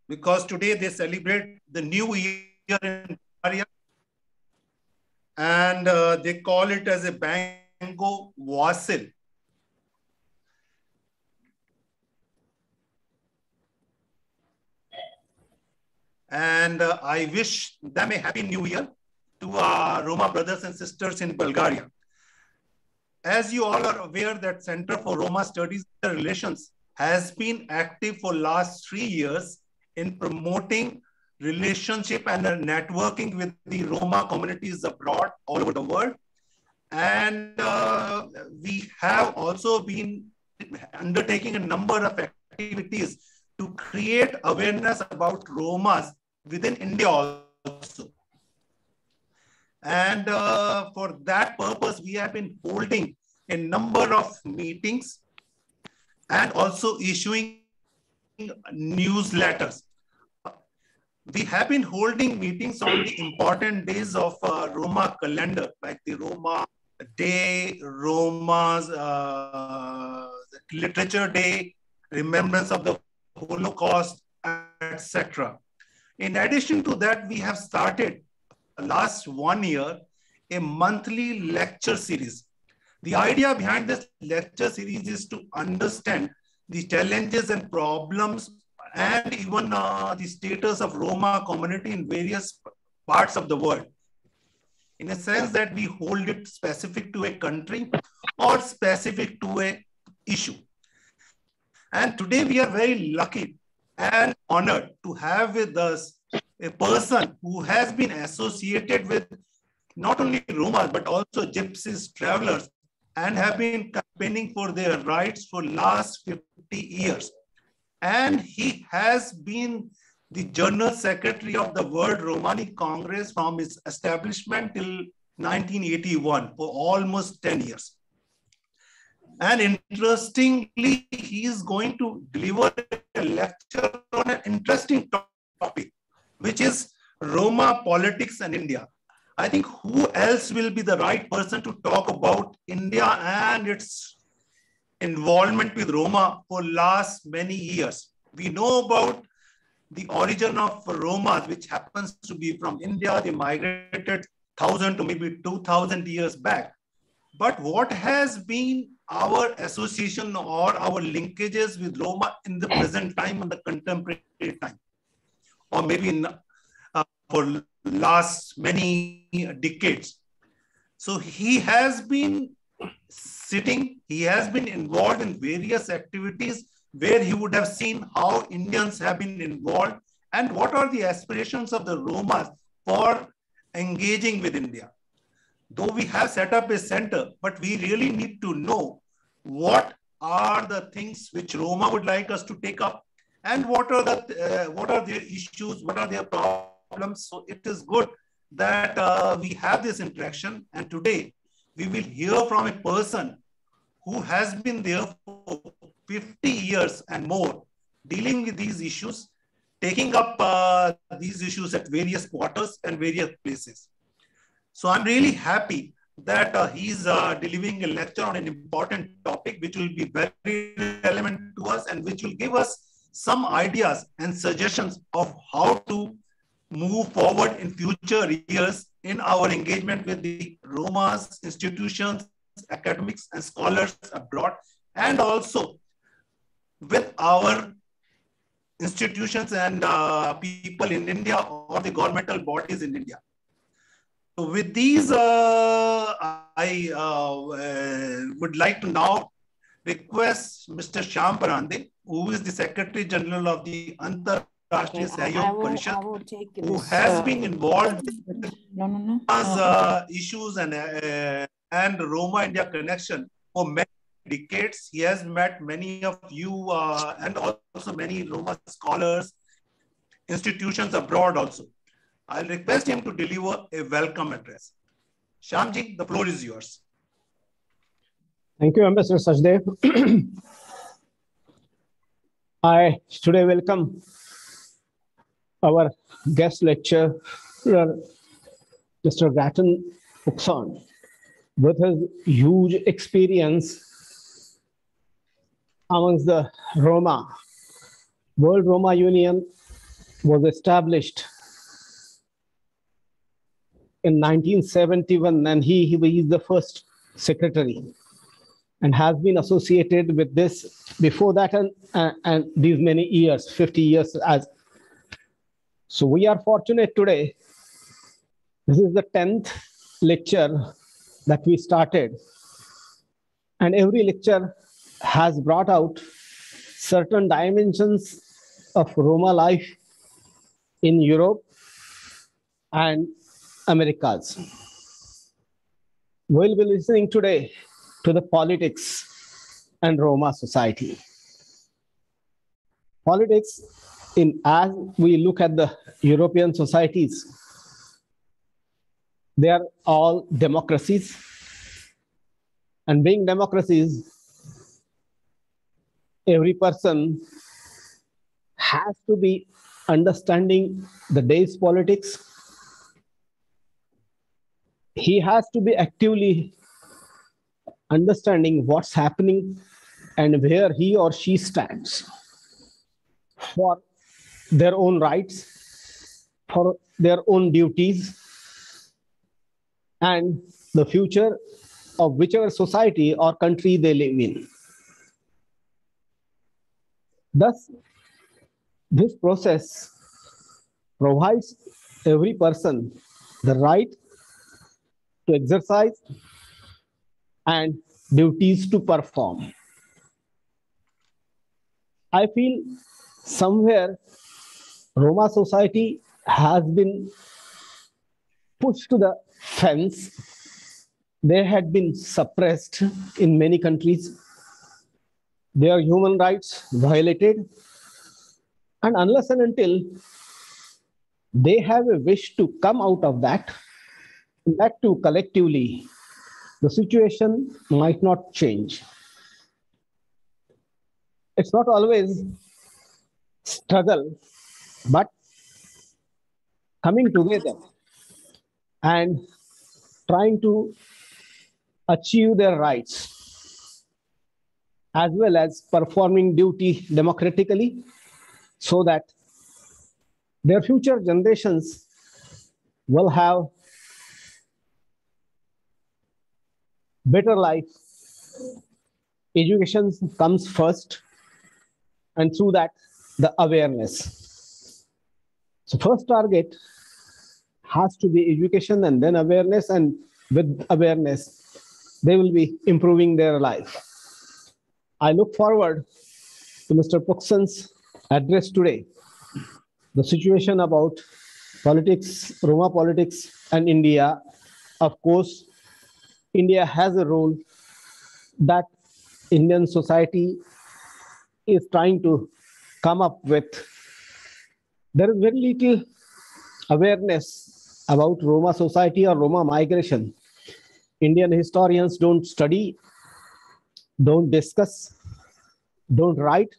because today they celebrate the new year in Bulgaria, and they call it as a Bango Vasil. And I wish them a happy new year to Roma brothers and sisters in Bulgaria. As you all are aware, that Center for Roma Studies and Relations has been active for last 3 years in promoting relationship and networking with the Roma communities abroad all over the world. And we have also been undertaking a number of activities to create awareness about Romas within India also. And for that purpose, we have been holding a number of meetings and also issuing newsletters. We have been holding meetings on the important days of Roma calendar, like the Roma Day, Roma's Literature Day, Remembrance of the Holocaust, etc. In addition to that, we have started last 1 year a monthly lecture series. The idea behind this lecture series is to understand the challenges and problems and even the status of Roma community in various parts of the world, in a sense that we hold it specific to a country or specific to a issue. And today we are very lucky and honored to have with us a person who has been associated with not only Roma, but also gypsies, travelers, and have been campaigning for their rights for last 50 years. And he has been the General Secretary of the World Romani Congress from its establishment till 1981, for almost 10 years. And interestingly, he is going to deliver a lecture on an interesting topic, which is Roma politics and India. I think who else will be the right person to talk about India and its involvement with Roma for last many years. We know about the origin of Romas, which happens to be from India. They migrated 1,000 to maybe 2,000 years back. But what has been our association or our linkages with Roma in the present time and the contemporary time, or maybe in, for last many decades? So he has been sitting, he has been involved in various activities where he would have seen how Indians have been involved and what are the aspirations of the Romas for engaging with India. Though we have set up a center, but we really need to know what are the things which Roma would like us to take up and what are their issues, what are their problems. So it is good that we have this interaction, and today we will hear from a person who has been there for 50 years and more, dealing with these issues, taking up these issues at various quarters and various places. So I'm really happy that he's delivering a lecture on an important topic, which will be very relevant to us and which will give us some ideas and suggestions of how to move forward in future years in our engagement with the Roma's institutions, academics, and scholars abroad, and also with our institutions and people in India or the governmental bodies in India. So with these, I would like to now request Mr. Shyam Parande, who is the Secretary General of the Antarashtriya Sahyog Parishad, who has been involved with issues and Roma-India connection for many decades. He has met many of you and also many Roma scholars, institutions abroad also. I'll request him to deliver a welcome address. Shyamji, the floor is yours. Thank you, Ambassador Sajdev. I today welcome our guest lecturer, Mr. Grattan Uxon, with his huge experience amongst the Roma, World Roma Union, was established in 1971, and he is the first secretary and has been associated with this before that and these many years, 50 years as. So we are fortunate today. This is the 10th lecture that we started, and every lecture has brought out certain dimensions of Roma life in Europe and Americas. We'll be listening today to the politics and Roma society. Politics, as we look at the European societies, they are all democracies. And being democracies, every person has to be understanding the day's politics. He has to be actively understanding what's happening and where he or she stands for their own rights, for their own duties, and the future of whichever society or country they live in. Thus, this process provides every person the right to exercise and duties to perform. I feel somewhere Roma society has been pushed to the fence. They had been suppressed in many countries. Their human rights violated. And unless and until they have a wish to come out of that too collectively, the situation might not change. It's not always struggle, but coming together and trying to achieve their rights, as well as performing duty democratically, so that their future generations will have better life. Education comes first, and through that, the awareness. So first target has to be education and then awareness, and with awareness, they will be improving their life. I look forward to Mr. Puxan's address today, the situation about politics, Roma politics, and India. Of course, India has a role that Indian society is trying to come up with. There is very little awareness about Roma society or Roma migration. Indian historians don't study, don't discuss, don't write.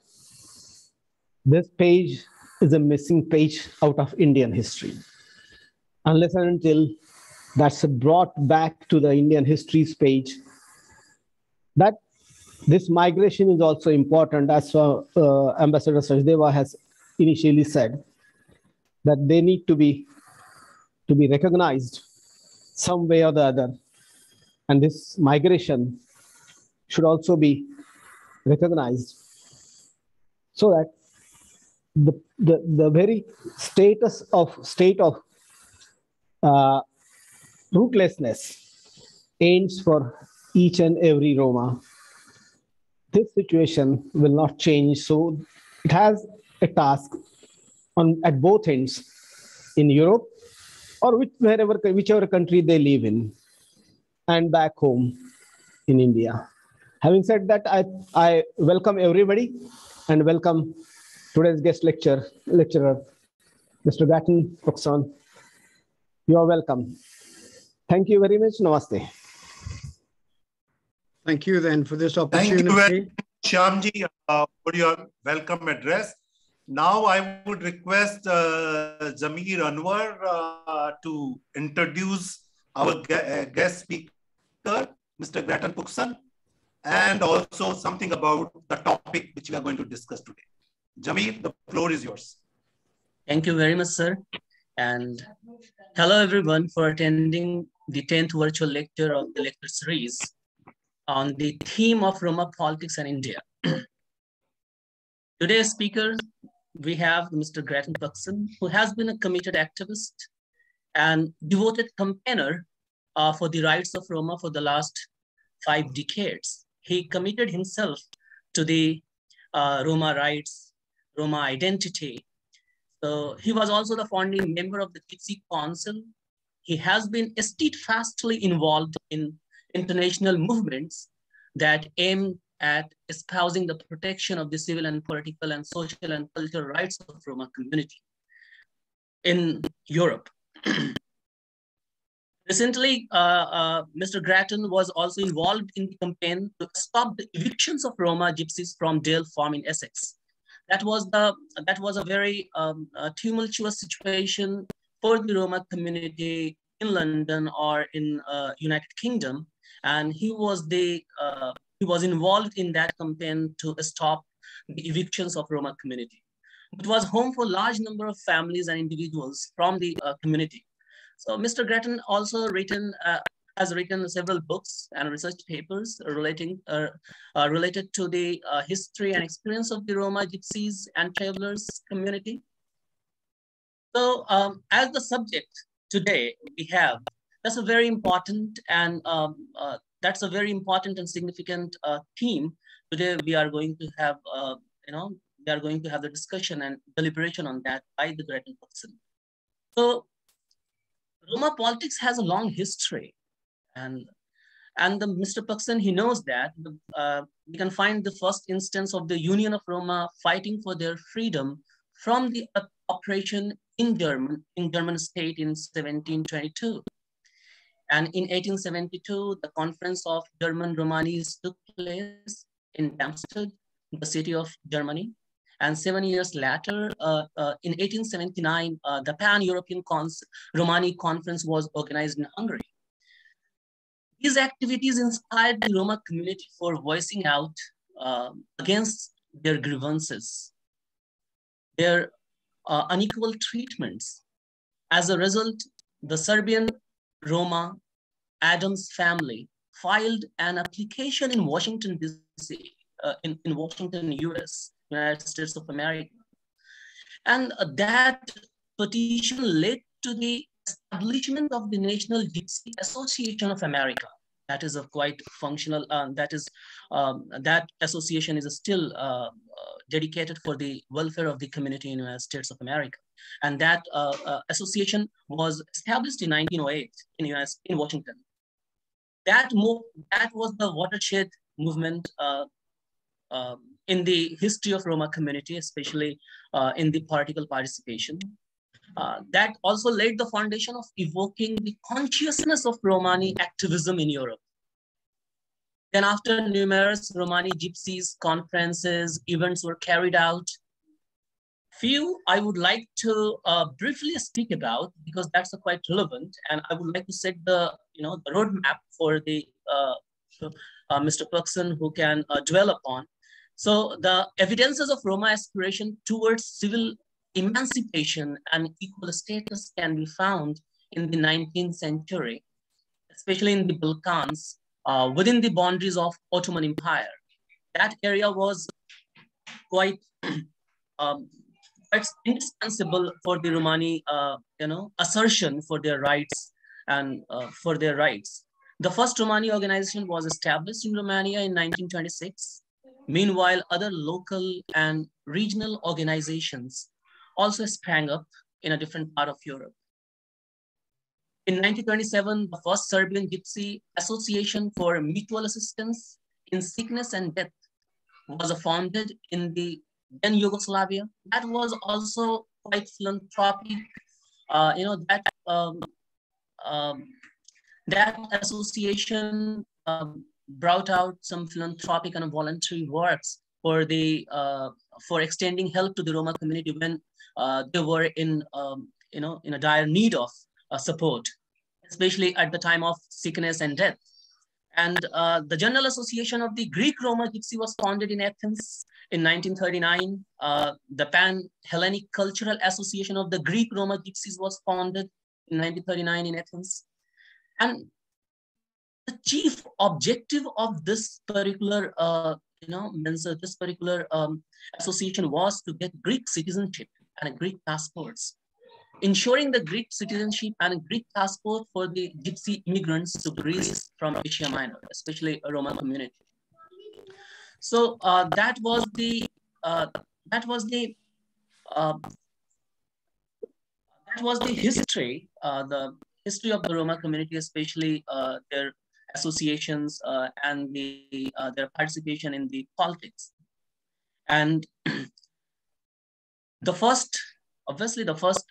This page is a missing page out of Indian history. Unless and until that's brought back to the Indian history's page, that this migration is also important, as Ambassador Sachdeva has initially said, that they need to be recognized some way or the other. And this migration should also be recognized, so that the very state of rootlessness aims for each and every Roma. This situation will not change, so it has a task at both ends, in Europe or whichever country they live in, and back home in India. Having said that, I welcome everybody and welcome today's guest lecturer, Mr. Gatton Puxan. You are welcome. Thank you very much. Namaste. Thank you then for this opportunity. Thank you very much, Shyamji, for your welcome address. Now I would request Zamir Anwar to introduce our guest speaker, Mr. Gatton Puxan, and also something about the topic which we are going to discuss today. Jamir, the floor is yours. Thank you very much, sir. And hello, everyone, for attending the 10th virtual lecture of the lecture series on the theme of Roma politics and India. Today's speaker, we have Mr. Grattan Buxton, who has been a committed activist and devoted campaigner for the rights of Roma for the last 5 decades. He committed himself to the Roma rights, Roma identity. So he was also the founding member of the Gypsy Council. He has been steadfastly involved in international movements that aim at espousing the protection of the civil and political and social and cultural rights of Roma community in Europe. Recently, Mr. Grattan was also involved in the campaign to stop the evictions of Roma gypsies from Dale Farm in Essex. That was a very tumultuous situation for the Roma community in London or in United Kingdom, and he was involved in that campaign to stop the evictions of Roma community. It was home for a large number of families and individuals from the community. So Mr. Grattan also has written several books and research papers related to the history and experience of the Roma gypsies and travelers community. So as the subject today we have, that's a very important and significant theme. Today we are going to have the discussion and deliberation on that by the Grattan person. So Roma politics has a long history, and Mr. Buxton, he knows that. We can find the first instance of the Union of Roma fighting for their freedom from the operation in German state in 1722. And in 1872, the Conference of German Romanis took place in Darmstadt, the city of Germany. And 7 years later, in 1879, the Pan-European Romani Conference was organized in Hungary. These activities inspired the Roma community for voicing out against their grievances, their unequal treatments. As a result, the Serbian Roma Adams family filed an application in Washington, D.C., in Washington, U.S., United States of America. And that petition led to the establishment of the National Gypsy Association of America. That is a quite functional, that association is still dedicated for the welfare of the community in the United States of America. And that association was established in 1908 in Washington. That was the watershed movement in the history of Roma community, especially in the political participation. That also laid the foundation of evoking the consciousness of Romani activism in Europe. Then after numerous Romani gypsies, conferences, events were carried out, few I would like to briefly speak about because that's quite relevant, and I would like to set the roadmap for the Mr. Buxton who can dwell upon. So the evidences of Roma aspiration towards civil emancipation and equal status can be found in the 19th century, especially in the Balkans, within the boundaries of Ottoman Empire. That area was quite indispensable for the Romani, assertion for their rights and for their rights. The first Romani organization was established in Romania in 1926. Meanwhile, other local and regional organizations also sprang up in a different part of Europe. In 1927, the first Serbian Gypsy Association for Mutual Assistance in Sickness and Death was founded in the then Yugoslavia. That was also quite philanthropic. That association brought out some philanthropic and voluntary works for for extending help to the Roma community when they were in a dire need of support, especially at the time of sickness and death. And the General Association of the Greek Roma Gypsy was founded in Athens in 1939. The Pan-Hellenic Cultural Association of the Greek Roma Gypsies was founded in 1939 in Athens. And the chief objective of this particular, this particular association was to get Greek citizenship and Greek passports, ensuring the Greek citizenship and a Greek passport for the Gypsy immigrants to Greece from Asia Minor, especially a Roma community. So that was the history, the history of the Roma community, especially their associations and their participation in the politics. And obviously the first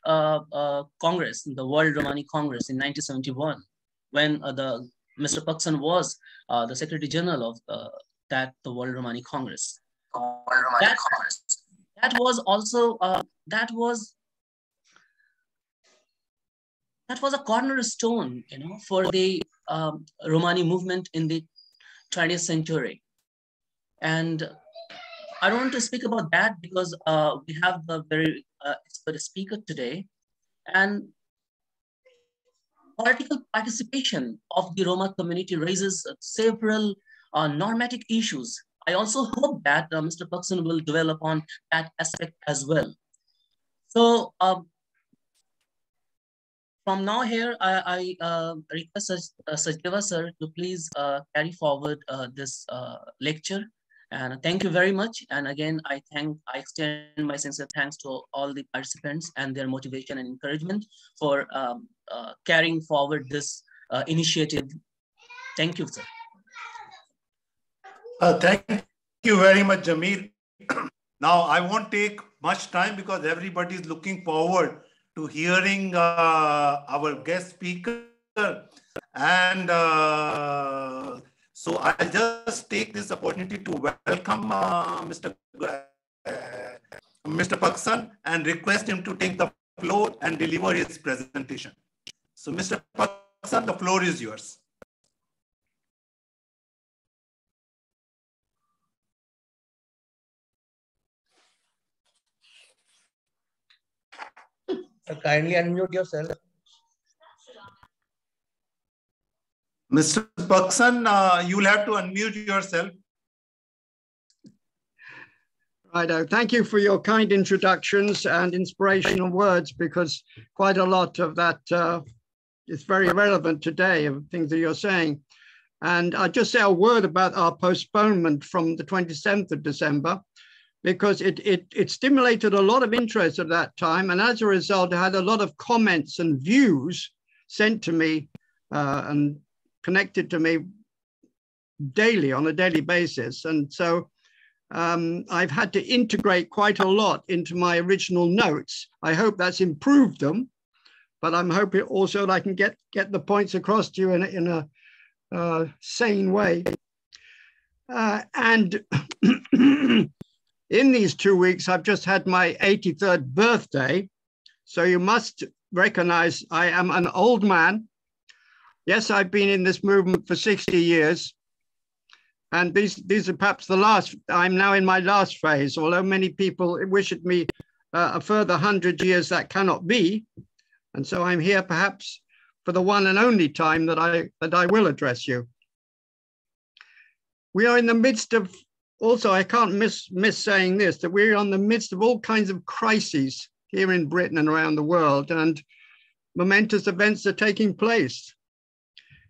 Congress, the World Romani Congress in 1971, when Mr. Paxson was the Secretary General of the World Romani Congress. That was also that was a cornerstone, for the Romani movement in the 20th century. And I don't want to speak about that because we have a very expert speaker today. And political participation of the Roma community raises several normative issues. I also hope that Mr. Paxson will develop on that aspect as well. So from now here, I request Sajdeva sir to please carry forward this lecture. And thank you very much. And again, I extend my sincere thanks to all the participants and their motivation and encouragement for carrying forward this initiative. Thank you, sir. Thank you very much, Jamil. Now, I won't take much time because everybody is looking forward to hearing our guest speaker. And so I'll just take this opportunity to welcome Mr. Paxson and request him to take the floor and deliver his presentation. So Mr. Paxson, the floor is yours. Kindly unmute yourself. Mr. Paxson, you'll have to unmute yourself. Right, thank you for your kind introductions and inspirational words, because quite a lot of that is very relevant today, of things that you're saying. And I'll just say a word about our postponement from the 27th of December, because it stimulated a lot of interest at that time. And as a result, I had a lot of comments and views sent to me and connected to me daily, on a daily basis. And so I've had to integrate quite a lot into my original notes. I hope that's improved them, but I'm hoping also that I can get the points across to you in a sane way. And in these 2 weeks, I've just had my 83rd birthday. So you must recognize I am an old man. Yes, I've been in this movement for 60 years. And these are perhaps the last. I'm now in my last phase, although many people wish it me a further 100 years, that cannot be. And so I'm here perhaps for the one and only time that I will address you. We are in the midst of, also I can't miss saying this, that we're in the midst of all kinds of crises here in Britain and around the world, and momentous events are taking place.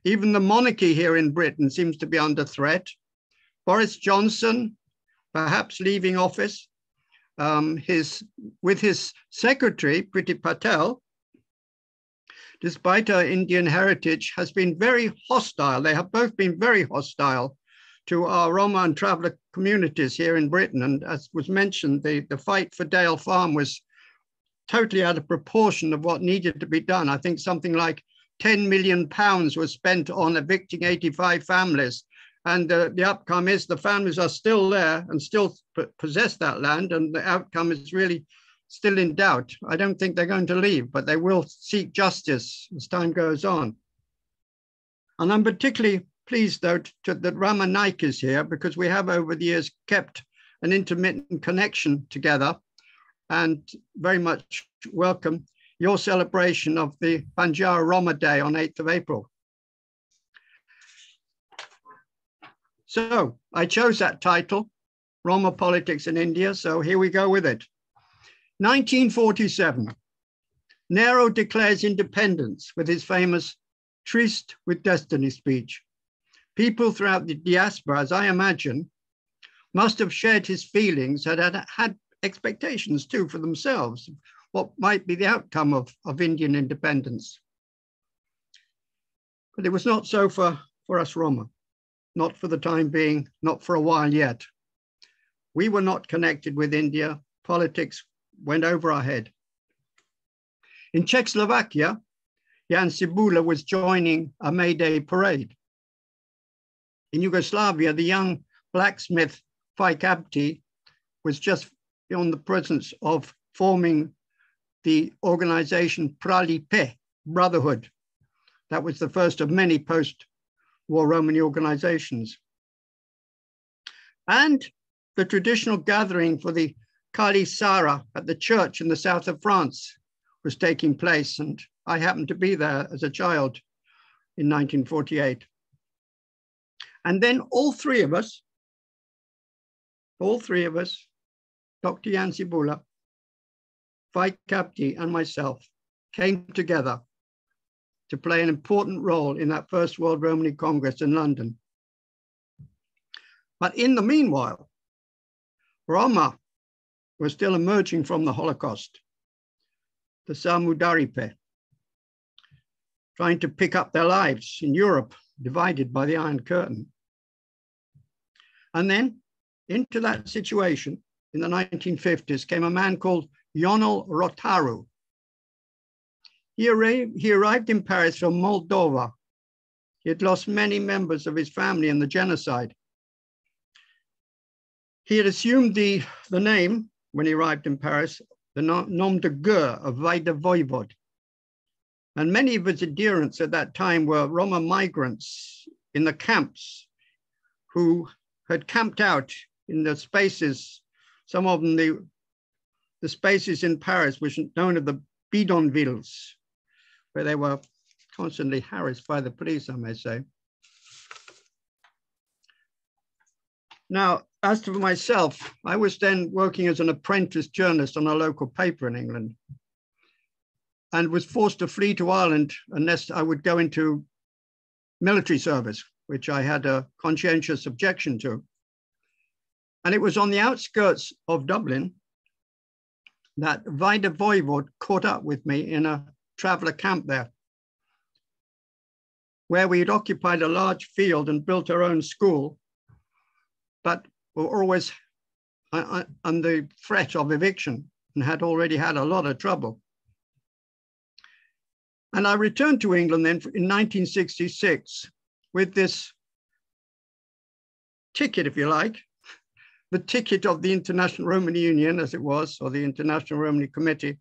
Even the monarchy here in Britain seems to be under threat. Boris Johnson, perhaps leaving office, with his secretary, Priti Patel, despite her Indian heritage, has been very hostile. They have both been very hostile to our Roma and traveller communities here in Britain. And as was mentioned, the fight for Dale Farm was totally out of proportion of what needed to be done. I think something like £10 million was spent on evicting 85 families. And the outcome is the families are still there and still possess that land. And the outcome is really still in doubt. I don't think they're going to leave, but they will seek justice as time goes on. And I'm particularly pleased, though, that Rama Naik is here, because we have over the years kept an intermittent connection together, and very much welcome your celebration of the Banjara Roma Day on 8th of April. So I chose that title, Roma Politics in India, so here we go with it. 1947, Nehru declares independence with his famous Tryst with Destiny speech. People throughout the diaspora, as I imagine, must have shared his feelings and had expectations too for themselves, what might be the outcome of Indian independence. But it was not so for us Roma, not for the time being, not for a while yet. We were not connected with India. Politics went over our head. In Czechoslovakia, Jan Cibula was joining a May Day parade. In Yugoslavia, the young blacksmith Fajk Abti was just on the presence of forming the organization Pralipe, Brotherhood. That was the first of many post-war Romani organizations. And the traditional gathering for the Kali Sara at the church in the south of France was taking place, and I happened to be there as a child in 1948. And then all three of us, Dr. Jan Cibula, Fajk Abti, and myself, came together to play an important role in that First World Romani Congress in London. But in the meanwhile, Roma were still emerging from the Holocaust, the Samudaripe, trying to pick up their lives in Europe, divided by the Iron Curtain. And then into that situation in the 1950s came a man called Ionel Rotaru. He arrived in Paris from Moldova. He had lost many members of his family in the genocide. He had assumed the name, when he arrived in Paris, the nom de guerre of Vaida Voivod. And many of his adherents at that time were Roma migrants in the camps who had camped out in the spaces, some of them the spaces in Paris, which are known as the bidonvilles, where they were constantly harassed by the police, I may say. Now, as for myself, I was then working as an apprentice journalist on a local paper in England and was forced to flee to Ireland unless I would go into military service, which I had a conscientious objection to. And it was on the outskirts of Dublin that Vaida Voivod caught up with me in a traveller camp there, where we had occupied a large field and built our own school, but were always under threat of eviction and had already had a lot of trouble. And I returned to England then in 1966 with this ticket, if you like, the ticket of the International Romani Union, as it was, or the International Romani Committee,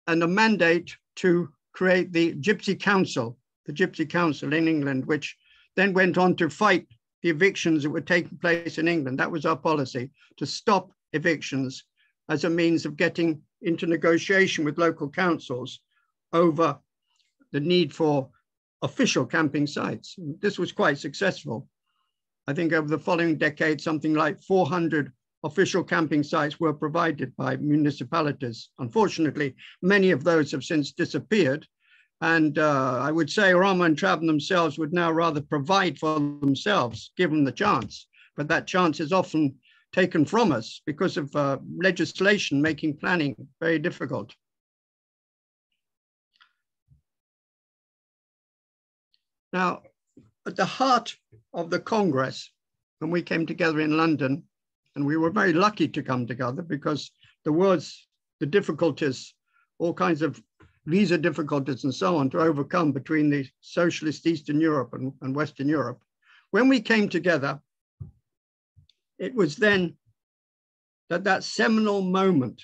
and a mandate to create the Gypsy Council in England, which then went on to fight the evictions that were taking place in England. That was our policy, to stop evictions as a means of getting into negotiation with local councils over the need for official camping sites. This was quite successful. I think over the following decade, something like 400 official camping sites were provided by municipalities. Unfortunately, many of those have since disappeared. And I would say Roma and Traven themselves would now rather provide for themselves, given the chance. But that chance is often taken from us because of legislation making planning very difficult. Now, at the heart of the Congress, when we came together in London, and we were very lucky to come together because there was the difficulties, all kinds of visa difficulties and so on to overcome between the socialist Eastern Europe and Western Europe. When we came together, it was then that seminal moment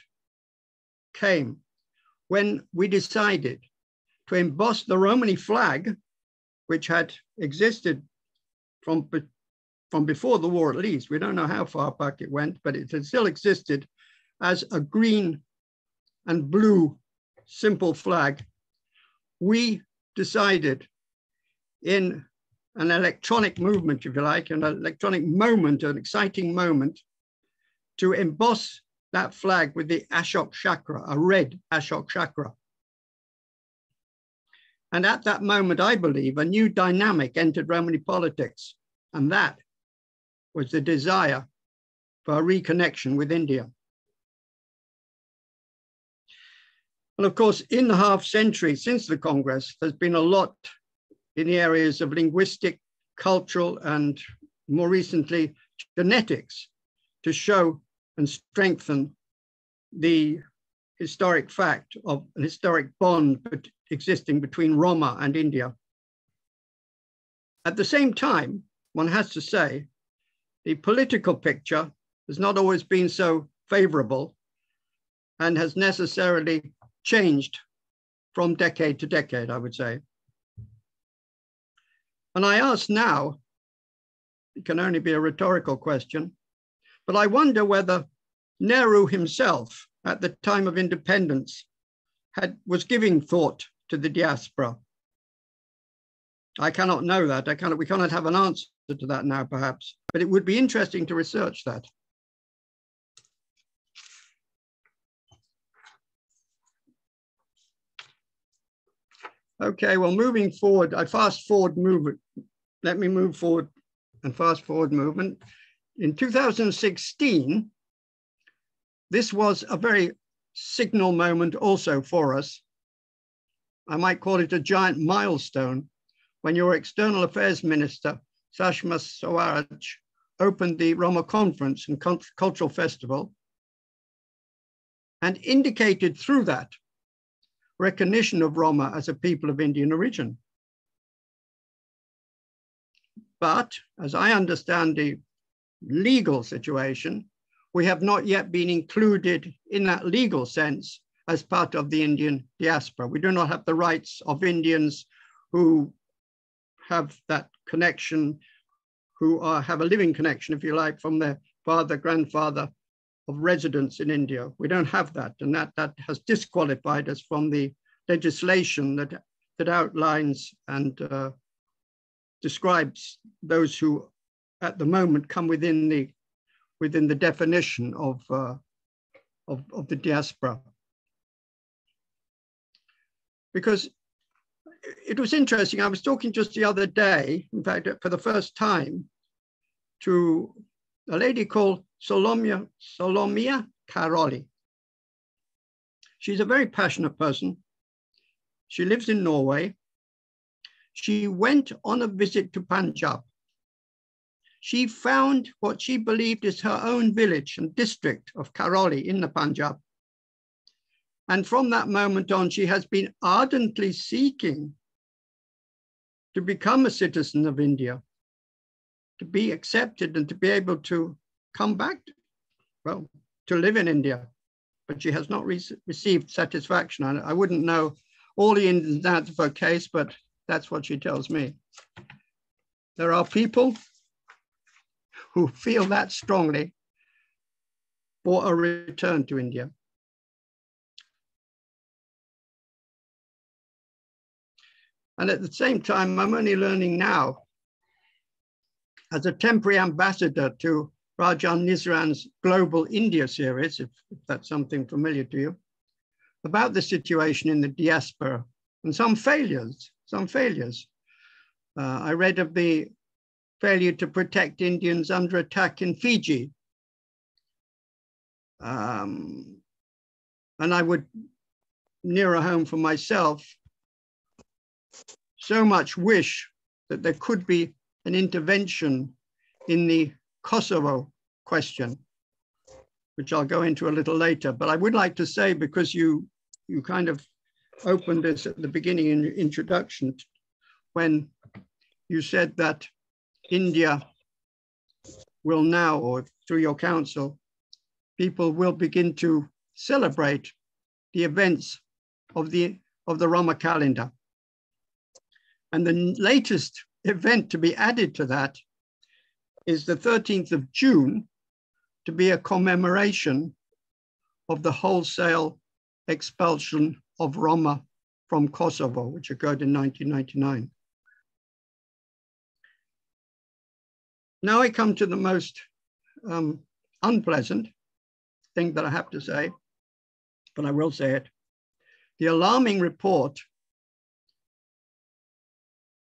came when we decided to emboss the Romani flag which had existed from before the war at least. We don't know how far back it went, but it had still existed as a green and blue simple flag. We decided in an electronic movement, if you like, an electronic moment, an exciting moment, to emboss that flag with the Ashok chakra, a red Ashok chakra. And at that moment, I believe, a new dynamic entered Romani politics, and that was the desire for a reconnection with India. And of course, in the half century since the Congress, there's been a lot in the areas of linguistic, cultural, and more recently, genetics to show and strengthen the historic fact of an historic bond existing between Roma and India. At the same time, one has to say, the political picture has not always been so favorable and has necessarily changed from decade to decade, I would say. And I ask now, it can only be a rhetorical question, but I wonder whether Nehru himself at the time of independence was giving thought to the diaspora. I cannot know that. We cannot have an answer to that now, perhaps, but it would be interesting to research that. Okay, well, moving forward, I fast forward movement. Let me move forward and fast forward movement. In 2016, this was a very signal moment also for us. I might call it a giant milestone when your External Affairs Minister, Sushma Swaraj, opened the Roma Conference and Cultural Festival and indicated through that recognition of Roma as a people of Indian origin. But as I understand the legal situation, we have not yet been included in that legal sense as part of the Indian diaspora. We do not have the rights of Indians who have that connection, who have a living connection, if you like, from their father, grandfather of residence in India. We don't have that, and that has disqualified us from the legislation that outlines and describes those who at the moment come within the definition of the diaspora. Because it was interesting, I was talking just the other day, in fact, for the first time, to a lady called Salomia Karoli. She's a very passionate person. She lives in Norway. She went on a visit to Punjab. She found what she believed is her own village and district of Karoli in the Punjab. And from that moment on, she has been ardently seeking to become a citizen of India, to be accepted and to be able to come back, well, to live in India. But she has not received satisfaction. I wouldn't know all the ins and outs of her case, but that's what she tells me. There are people who feel that strongly for a return to India. And at the same time, I'm only learning now, as a temporary ambassador to Rajan Nizran's Global India series, if that's something familiar to you, about the situation in the diaspora and some failures. I read of the failure to protect Indians under attack in Fiji. And I would, nearer home for myself, so much wish that there could be an intervention in the Kosovo question, which I'll go into a little later. But I would like to say, because you kind of opened this at the beginning in your introduction, when you said that India will now, or through your council, people will begin to celebrate the events of the Roma calendar. And the latest event to be added to that is the 13th of June, to be a commemoration of the wholesale expulsion of Roma from Kosovo, which occurred in 1999. Now I come to the most unpleasant thing that I have to say, but I will say it. The alarming report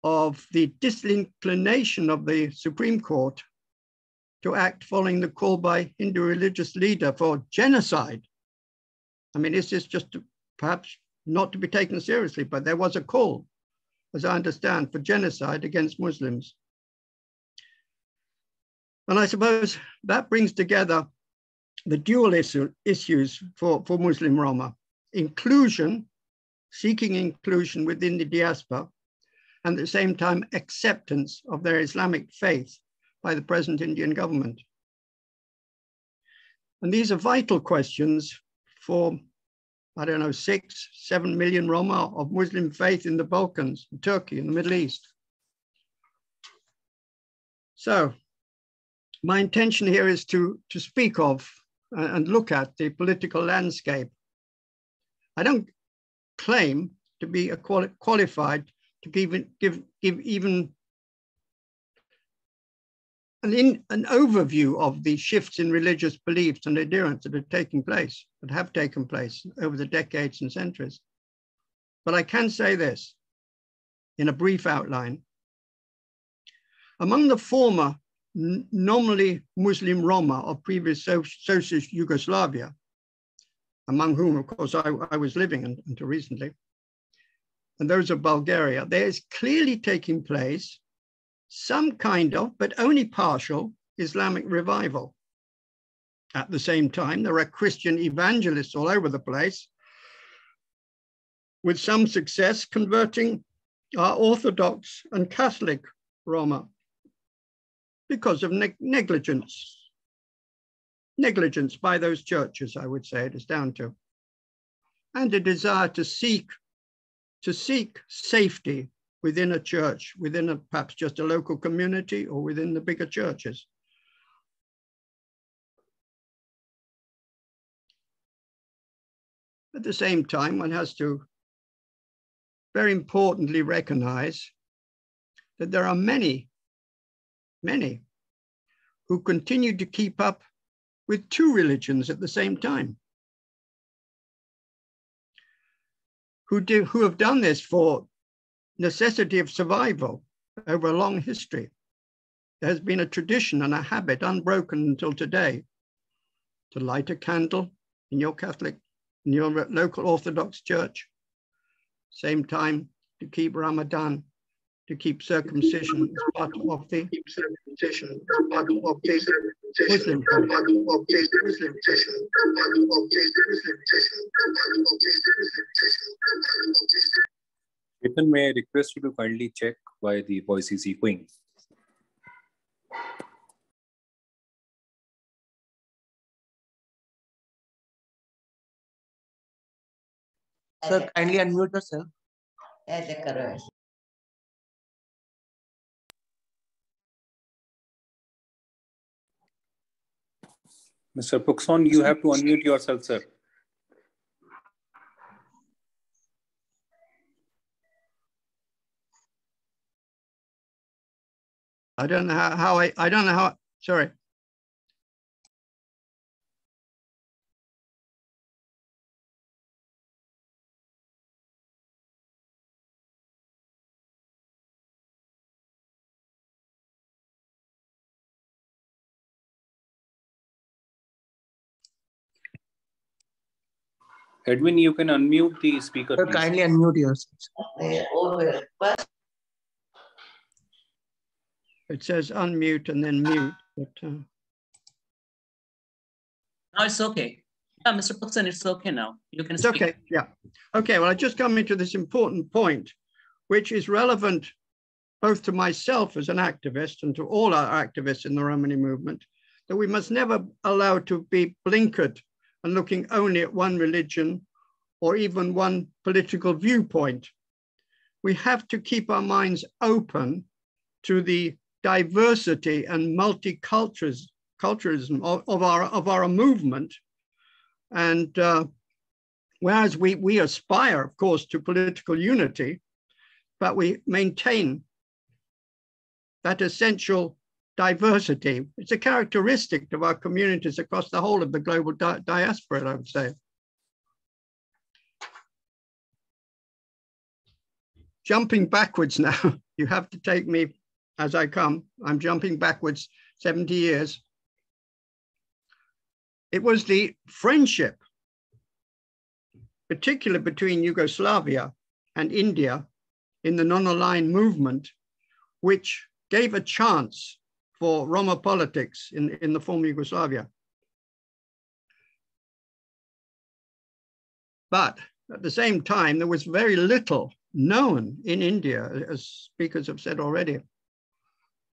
of the disinclination of the Supreme Court to act following the call by Hindu religious leader for genocide. I mean, this is just perhaps not to be taken seriously, but there was a call, as I understand, for genocide against Muslims. And I suppose that brings together the dual issues for Muslim Roma: inclusion, seeking inclusion within the diaspora, and at the same time acceptance of their Islamic faith by the present Indian government. And these are vital questions for, I don't know, 6-7 million Roma of Muslim faith in the Balkans, in Turkey, in the Middle East. So my intention here is to speak of and look at the political landscape. I don't claim to be qualified to give even an overview of the shifts in religious beliefs and adherence that have taken place over the decades and centuries. But I can say this in a brief outline. Among the former nominally Muslim Roma of previous socialist Yugoslavia, among whom, of course, I was living until recently, and those of Bulgaria, there is clearly taking place some kind of, but only partial, Islamic revival. At the same time, there are Christian evangelists all over the place, with some success converting our Orthodox and Catholic Roma because of negligence by those churches, I would say it is down to, and a desire to seek safety within a church, within perhaps just a local community or within the bigger churches. At the same time, one has to very importantly recognize that there are many who continue to keep up with two religions at the same time, who have done this for necessity of survival over a long history. There has been a tradition and a habit unbroken until today to light a candle in your local Orthodox church, same time to keep Ramadan, to keep circumcision as part of the Muslim Chetan, may I request you to kindly check why the voice is echoing? Sir, kindly unmute yourself. Mr. Puxon, you have to unmute yourself, sir. I don't know how, sorry. Edwin, you can unmute the speaker, Sir, please. kindly unmute yourself. It says unmute and then mute. But, Now it's okay. Yeah, Mr. Puxon, it's okay now. You can it's speak. okay, yeah. Okay, well, I just come into this important point, which is relevant both to myself as an activist and to all our activists in the Romani movement, that we must never allow to be blinkered and looking only at one religion or even one political viewpoint we have to keep our minds open to the diversity and multiculturalism of our movement. And whereas we aspire, of course, to political unity, but we maintain that essential diversity. It's a characteristic of our communities across the whole of the global diaspora, I would say. Jumping backwards now, you have to take me as I come. I'm jumping backwards 70 years. It was the friendship, particularly between Yugoslavia and India in the non-aligned movement, which gave a chance for Roma politics in the former Yugoslavia. But at the same time, there was very little known in India, as speakers have said already.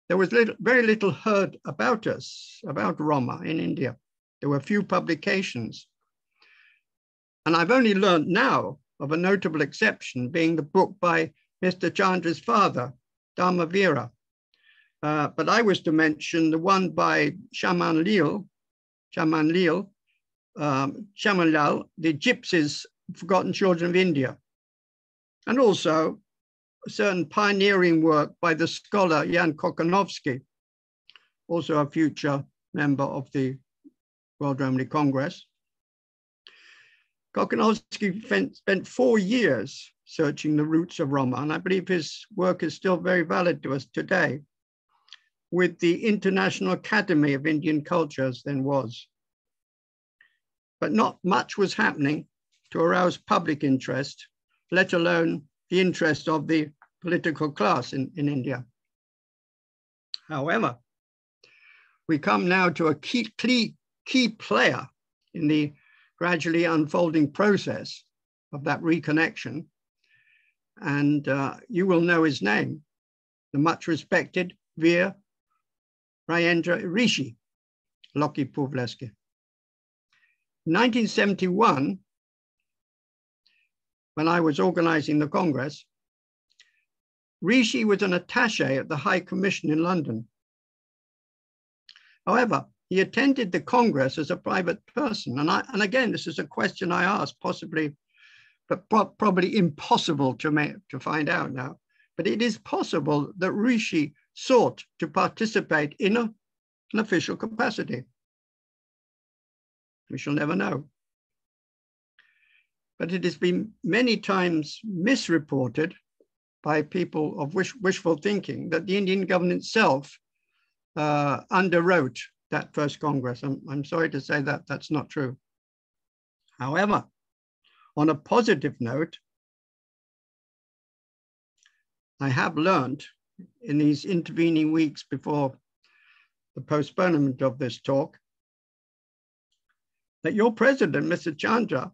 There was very little heard about us, about Roma in India. There were few publications. And I've only learned now of a notable exception, being the book by Mr. Chandra's father, Dharmavira. But I was to mention the one by Shaman Lal, the Gypsies, Forgotten Children of India. And also a certain pioneering work by the scholar Jan Kokanovsky, also a future member of the World Romani Congress. Kokanovsky spent 4 years searching the roots of Roma, and I believe his work is still very valid to us today, with the International Academy of Indian Culture, as then was. But not much was happening to arouse public interest, let alone the interest of the political class in India. However, we come now to a key player in the gradually unfolding process of that reconnection. And you will know his name, the much respected Veer Rajendra Rishi, Loki Puvleski. In 1971, when I was organizing the Congress, Rishi was an attaché at the High Commission in London. However, he attended the Congress as a private person. And again, this is a question I asked, possibly, but probably impossible to find out now. But it is possible that Rishi sought to participate in an official capacity. We shall never know. But it has been many times misreported by people of wishful thinking that the Indian government itself underwrote that first Congress. I'm sorry to say that that's not true. However, on a positive note, I have learned in these intervening weeks before the postponement of this talk that your president, Mr. Chandra,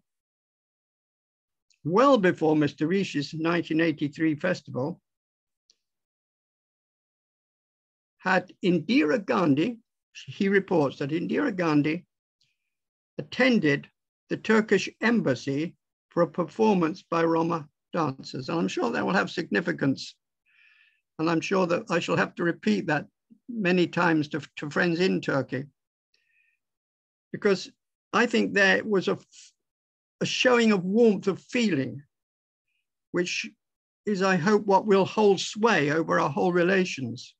well before Mr. Rishi's 1983 festival, had Indira Gandhi, he reports that Indira Gandhi attended the Turkish embassy for a performance by Roma dancers. And I'm sure that will have significance. And I'm sure that I shall have to repeat that many times to friends in Turkey, because I think there was a showing of warmth of feeling, which is, I hope, what will hold sway over our whole relations,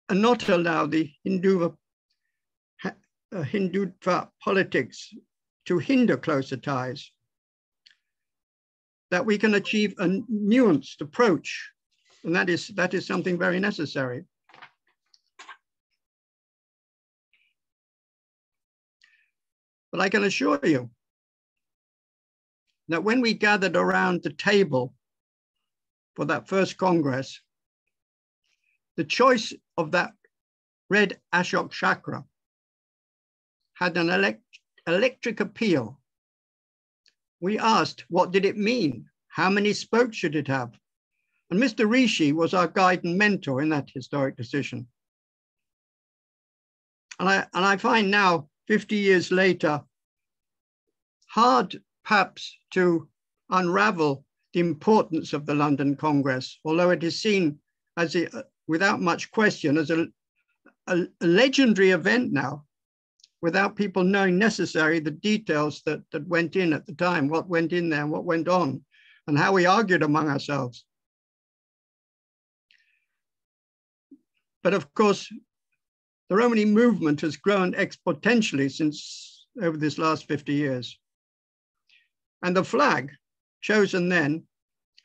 and not allow the Hindutva politics to hinder closer ties, that we can achieve a nuanced approach. And that is something very necessary. But I can assure you that when we gathered around the table for that first Congress, the choice of that red Ashok chakra had an electric appeal. We asked, what did it mean? How many spokes should it have? And Mr. Rishi was our guide and mentor in that historic decision. And I find now, 50 years later, hard perhaps to unravel the importance of the London Congress, although it is seen as without much question as a legendary event now, without people knowing necessarily the details that went in at the time, what went in there, what went on, and how we argued among ourselves. But of course, the Romani movement has grown exponentially since over this last 50 years. And the flag chosen then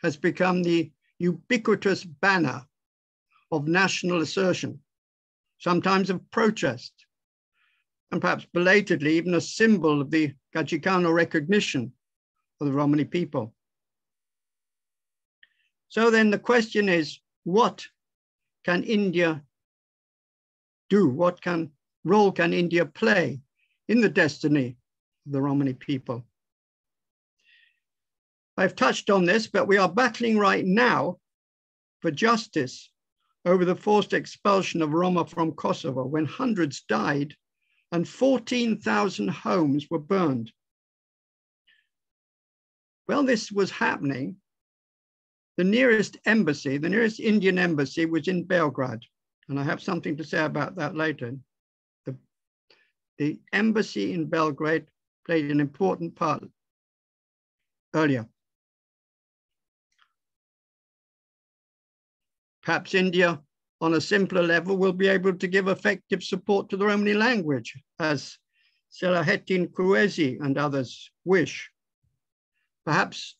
has become the ubiquitous banner of national assertion, sometimes of protest, and perhaps belatedly even a symbol of the Gachicano recognition of the Romani people. So then the question is, what can India do? What role can India play in the destiny of the Romani people? I've touched on this, but we are battling right now for justice over the forced expulsion of Roma from Kosovo, when hundreds died and 14,000 homes were burned. While this was happening, the nearest embassy, the nearest Indian embassy, was in Belgrade. And I have something to say about that later. The embassy in Belgrade played an important part earlier. Perhaps India, on a simpler level, will be able to give effective support to the Romani language, as Selahattin Kuezi and others wish. Perhaps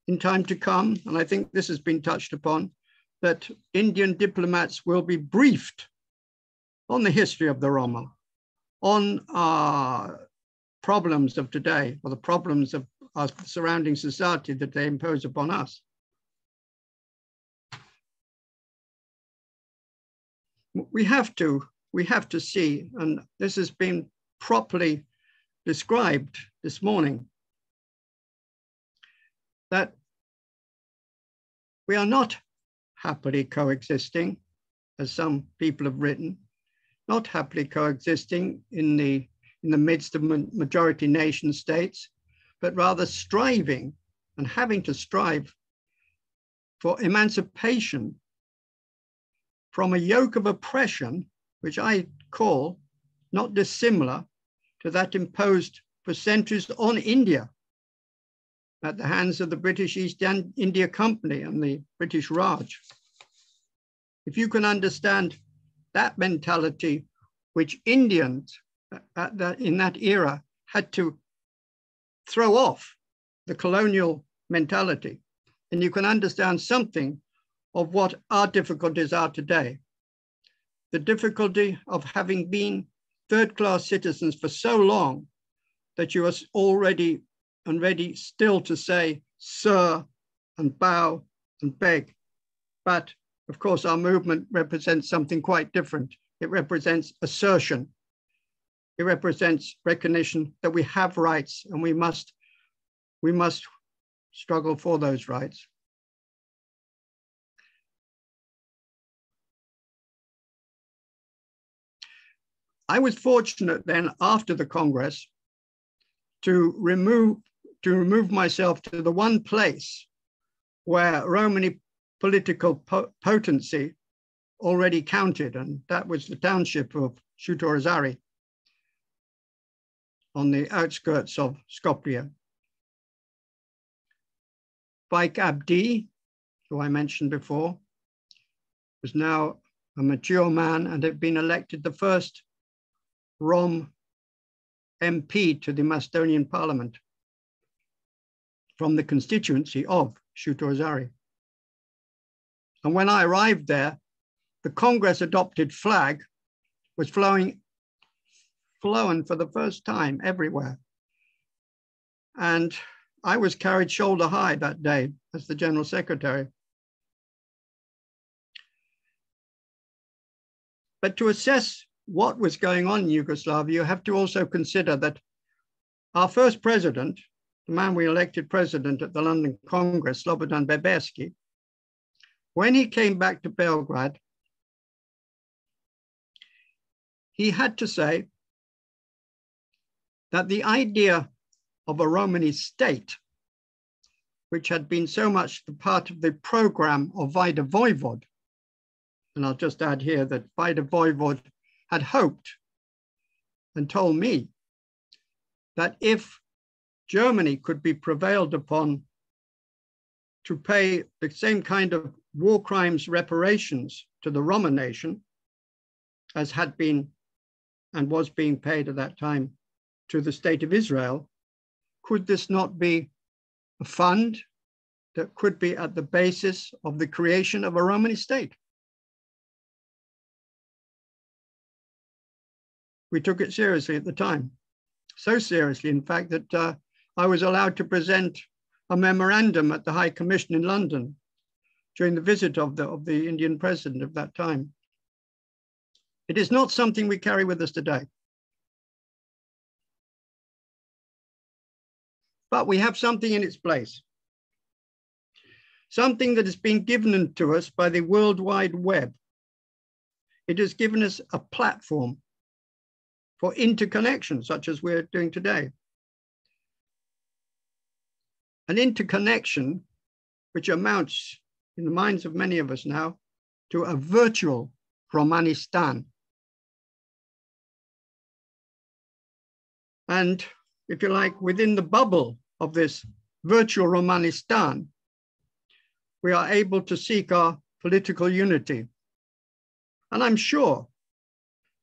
in time to come, and I think this has been touched upon, that Indian diplomats will be briefed on the history of the Roma, on our problems of today, or the problems of our surrounding society that they impose upon us. We have to see, and this has been properly described this morning, that we are not happily coexisting, as some people have written, not happily coexisting in the midst of majority nation states, but rather striving and having to strive for emancipation from a yoke of oppression, which I call not dissimilar to that imposed for centuries on India at the hands of the British East India Company and the British Raj. If you can understand that mentality, which Indians in that era had to throw off, the colonial mentality, and you can understand something of what our difficulties are today. The difficulty of having been third-class citizens for so long that you are already and ready still to say, sir, and bow and beg. But of course, our movement represents something quite different. It represents assertion. It represents recognition that we have rights and we must struggle for those rights. I was fortunate then after the Congress to remove myself to the one place where Romani political potency already counted, and that was the township of Shutorazari on the outskirts of Skopje. Baik Abdi, who I mentioned before, was now a mature man and had been elected the first Rom MP to the Macedonian Parliament from the constituency of Shutorazari. And when I arrived there, the Congress adopted flag was flown for the first time everywhere. And I was carried shoulder high that day as the General Secretary. But to assess what was going on in Yugoslavia, you have to also consider that our first president, the man we elected president at the London Congress, Slobodan Beberski, when he came back to Belgrade, he had to say that the idea of a Romani state which had been so much the part of the program of Vaida Voivod. And I'll just add here that Vaida Voivod had hoped and told me that if Germany could be prevailed upon to pay the same kind of war crimes reparations to the Roma nation as had been and was being paid at that time to the state of Israel, could this not be a fund that could be at the basis of the creation of a Romani state? We took it seriously at the time. So seriously, in fact, that I was allowed to present a memorandum at the High Commission in London during the visit of the Indian president of that time. It is not something we carry with us today. But we have something in its place. Something that has been given to us by the World Wide Web. It has given us a platform for interconnection, such as we're doing today. An interconnection which amounts, in the minds of many of us now, to a virtual Romanistan. And if you like, within the bubble of this virtual Romanistan, we are able to seek our political unity. And I'm sure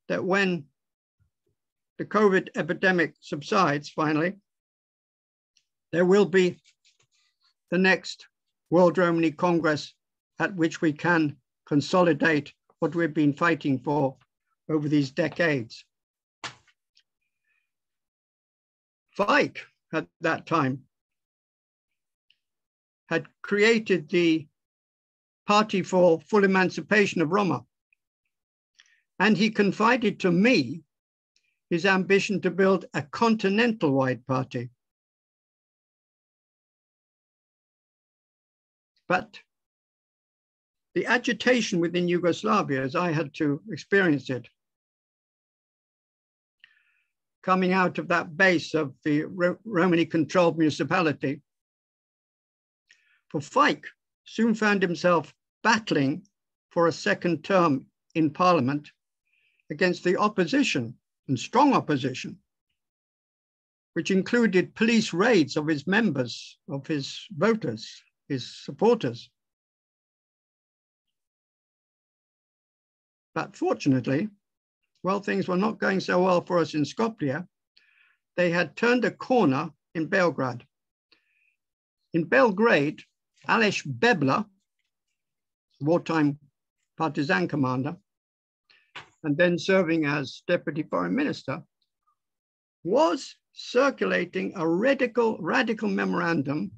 that when the COVID epidemic subsides finally, there will be the next World Romani Congress at which we can consolidate what we've been fighting for over these decades. FAIC at that time had created the Party for Full Emancipation of Roma. And he confided to me his ambition to build a continental-wide party. But the agitation within Yugoslavia, as I had to experience it, coming out of that base of the Romani-controlled municipality, for FAIC soon found himself battling for a second term in parliament against the opposition, and strong opposition, which included police raids of his members, of his voters, his supporters. But fortunately, while things were not going so well for us in Skopje, they had turned a corner in Belgrade. In Belgrade, Aleš Bebla, wartime partisan commander, and then serving as deputy foreign minister, was circulating a radical memorandum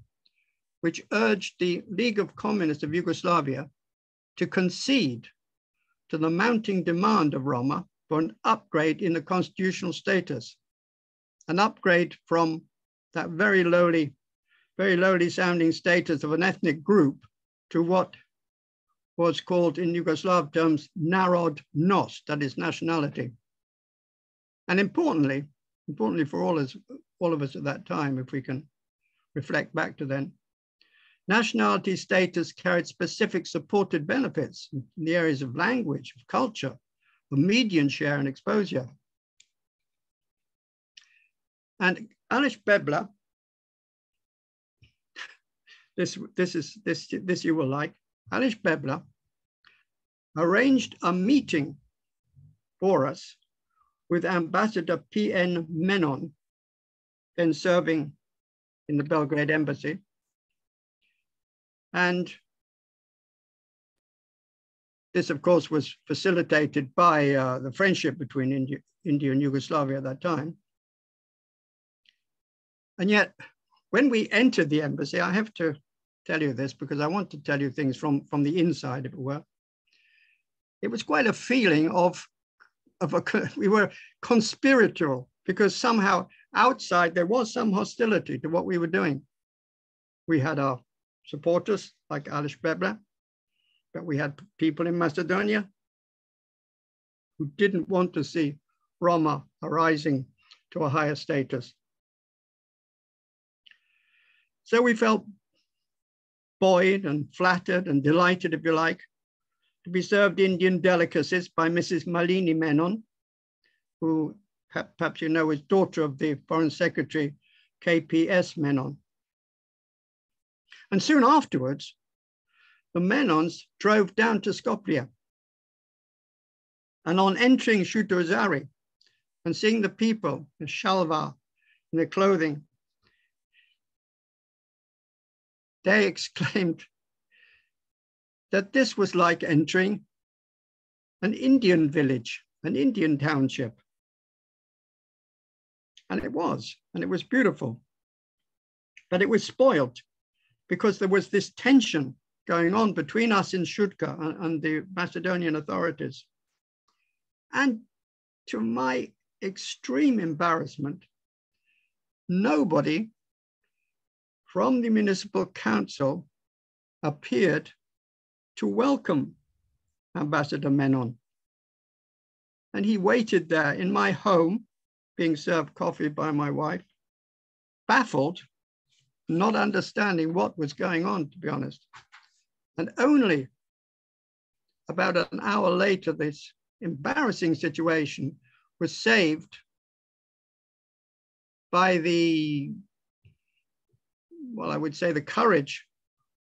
which urged the League of Communists of Yugoslavia to concede to the mounting demand of Roma for an upgrade in the constitutional status, an upgrade from that very lowly sounding status of an ethnic group to what was called in Yugoslav terms narodnost, that is nationality. And importantly for all of us at that time, if we can reflect back to then, nationality status carried specific supported benefits in the areas of language, of culture, of median share and exposure. And Aleš Bebla, this you will like, Aleš Bebla arranged a meeting for us with Ambassador P.N. Menon, then serving in the Belgrade embassy. And this, of course, was facilitated by the friendship between India and Yugoslavia at that time. And yet, when we entered the embassy, I have to tell you this because I want to tell you things from the inside, if it were. It was quite a feeling we were conspiratorial because somehow outside there was some hostility to what we were doing. We had our supporters like Aleš Bebla, but we had people in Macedonia who didn't want to see Roma arising to a higher status. So we felt buoyed and flattered and delighted, if you like, to be served Indian delicacies by Mrs. Malini Menon, who perhaps you know is daughter of the Foreign Secretary, KPS Menon. And soon afterwards, the Menons drove down to Skopje. And on entering Shutozari and seeing the people in shalvar, in their clothing, they exclaimed that this was like entering an Indian village, an Indian township. And it was beautiful. But it was spoiled because there was this tension going on between us in Shutka and the Macedonian authorities. And to my extreme embarrassment, nobody from the municipal council appeared to welcome Ambassador Menon. And he waited there in my home, being served coffee by my wife, baffled, not understanding what was going on, to be honest. And only about an hour later, this embarrassing situation was saved by the, well, I would say the courage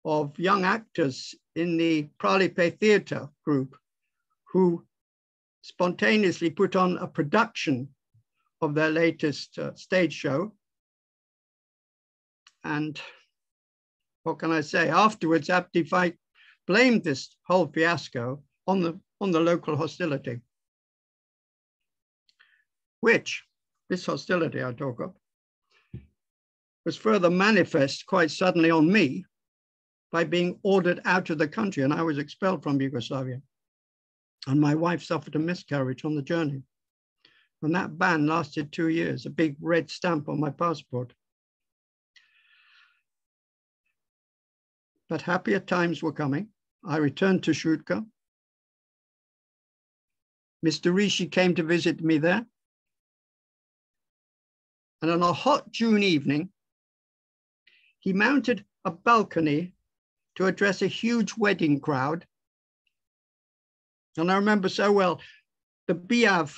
of young actors in the Pralipe Theatre group who spontaneously put on a production of their latest stage show. And what can I say? Afterwards, Abdi blamed this whole fiasco on the local hostility, which this hostility I talk of was further manifest quite suddenly on me by being ordered out of the country, and I was expelled from Yugoslavia. And my wife suffered a miscarriage on the journey. And that ban lasted 2 years, a big red stamp on my passport. But happier times were coming. I returned to Shutka. Mr. Rishi came to visit me there. And on a hot June evening, he mounted a balcony to address a huge wedding crowd. And I remember so well, the biav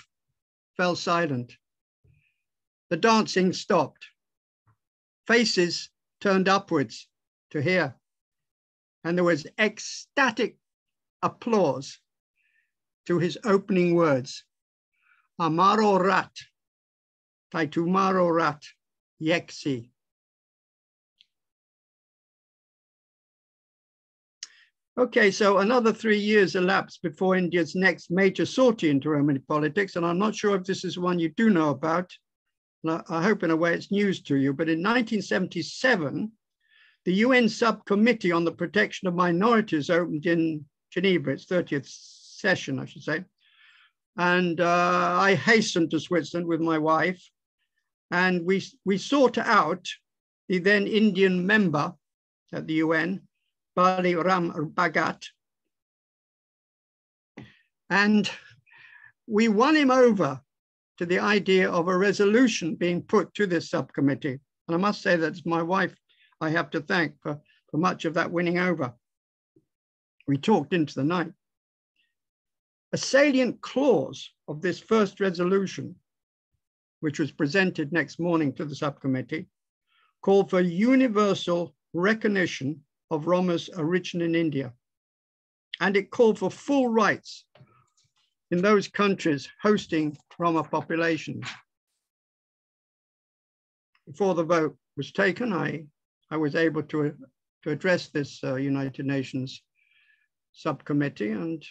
fell silent. The dancing stopped. Faces turned upwards to hear. And there was ecstatic applause to his opening words. Amaro rat, taitumaro rat, yeksi. Okay, so another 3 years elapsed before India's next major sortie into Romani politics, and I'm not sure if this is one you do know about. I hope in a way it's news to you, but in 1977, the UN subcommittee on the protection of minorities opened in Geneva, its 30th session, I should say. And I hastened to Switzerland with my wife, and we sought out the then Indian member at the UN, Bali Ram Bhagat. And we won him over to the idea of a resolution being put to this subcommittee. And I must say that it's my wife I have to thank for much of that winning over. We talked into the night. A salient clause of this first resolution, which was presented next morning to the subcommittee, called for universal recognition of Roma's origin in India. And it called for full rights in those countries hosting Roma populations. Before the vote was taken, I was able to address this United Nations subcommittee and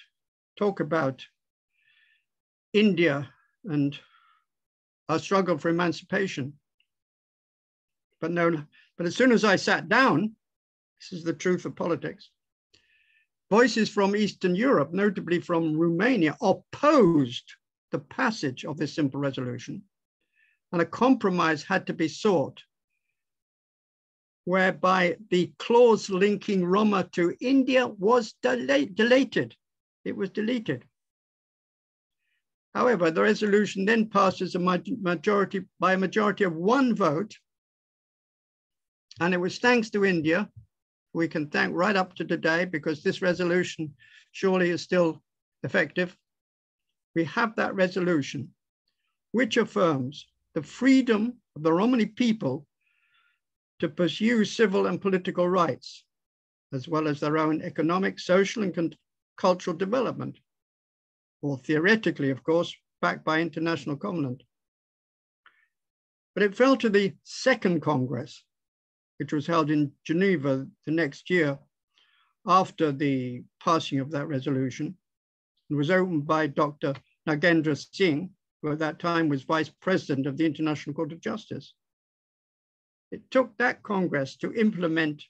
talk about India and our struggle for emancipation. But as soon as I sat down, this is the truth of politics, voices from Eastern Europe, notably from Romania, opposed the passage of this simple resolution, and a compromise had to be sought whereby the clause linking Roma to India was deleted. It was deleted. However, the resolution then passes by a majority of 1 vote, and it was thanks to India we can thank right up to today, because this resolution surely is still effective. We have that resolution which affirms the freedom of the Romani people to pursue civil and political rights, as well as their own economic, social, and cultural development, or theoretically, of course, backed by international covenant. But it fell to the Second Congress, which was held in Geneva the next year after the passing of that resolution, and was opened by Dr. Nagendra Singh, who at that time was Vice President of the International Court of Justice. It took that Congress to implement,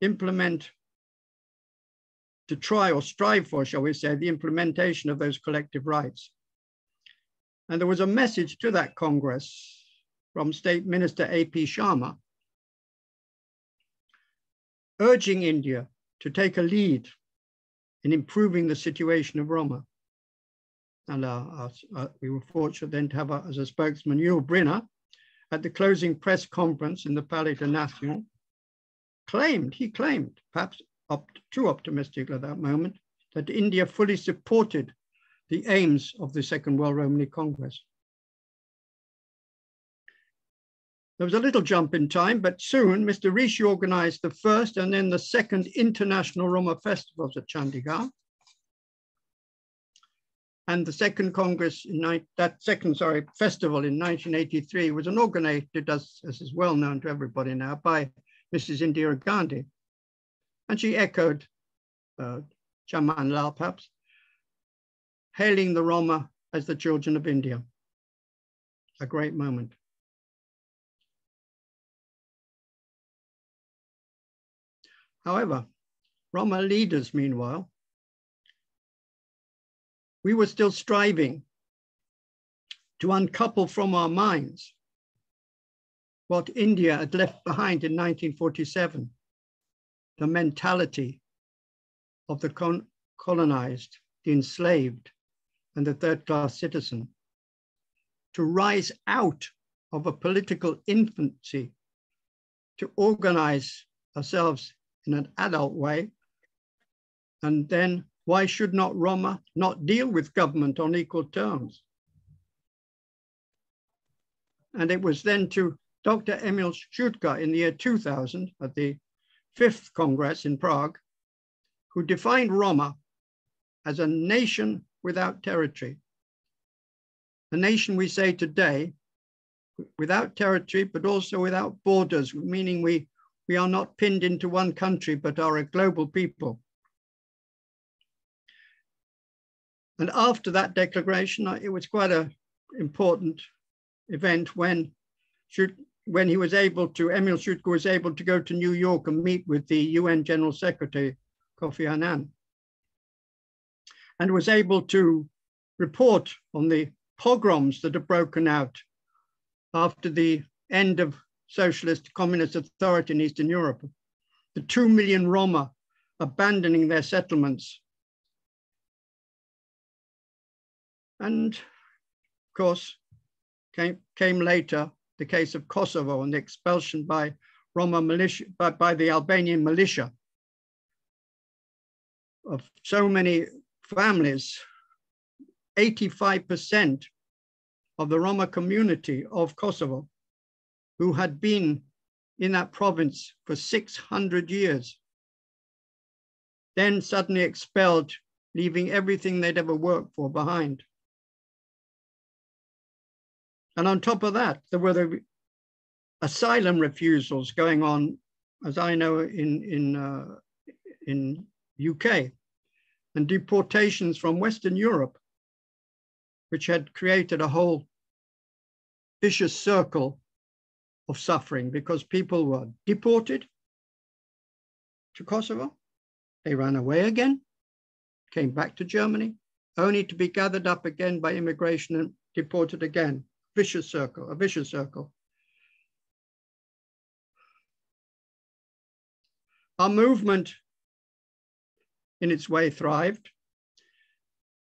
to try or strive for, shall we say, the implementation of those collective rights. And there was a message to that Congress from State Minister A.P. Sharma, urging India to take a lead in improving the situation of Roma. And we were fortunate then to have, as a spokesman, Yul Brynner, at the closing press conference in the Palais de Nation, he claimed, perhaps too optimistic at that moment, that India fully supported the aims of the Second World Romani Congress. There was a little jump in time, but soon Mr. Rishi organized the first and then the second International Roma Festivals at Chandigarh. And the second Congress, festival in 1983 was inaugurated, as is well known to everybody now, by Mrs. Indira Gandhi. And she echoed Chaman Lal, perhaps, hailing the Roma as the children of India. A great moment. However, Roma leaders, meanwhile, we were still striving to uncouple from our minds what India had left behind in 1947, the mentality of the colonized, the enslaved, and the third-class citizen, to rise out of a political infancy, to organize ourselves in an adult way. And then why should not Roma not deal with government on equal terms? And it was then to Dr. Emil Schutka in the year 2000 at the 5th Congress in Prague, who defined Roma as a nation without territory. A nation, we say today, without territory, but also without borders, meaning we are not pinned into one country, but are a global people. And after that declaration, it was quite an important event when he was able to, Emil Schutka was able to go to New York and meet with the UN General Secretary, Kofi Annan, and was able to report on the pogroms that have broken out after the end of socialist communist authority in Eastern Europe, the 2 million Roma abandoning their settlements. And of course, came later the case of Kosovo and the expulsion by Roma militia, by the Albanian militia of so many families. 85% of the Roma community of Kosovo, who had been in that province for 600 years, then suddenly expelled, leaving everything they'd ever worked for behind. And on top of that, there were the asylum refusals going on, as I know, in UK, and deportations from Western Europe, which had created a whole vicious circle of suffering, because people were deported to Kosovo, they ran away again, came back to Germany, only to be gathered up again by immigration and deported again. Vicious circle, a vicious circle. Our movement, in its way, thrived.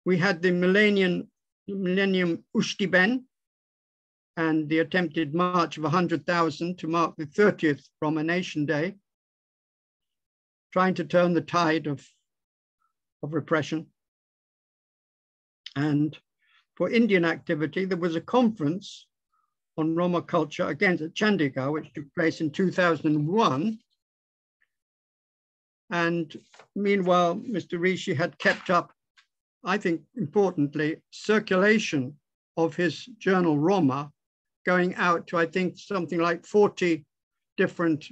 We had the Millennium Ushtiben and the attempted march of 100,000 to mark the 30th Roma Nation Day. trying to turn the tide of repression. And for Indian activity, there was a conference on Roma culture, again at Chandigarh, which took place in 2001. And meanwhile, Mr. Rishi had kept up, I think importantly, circulation of his journal Roma, going out to, I think, something like 40 different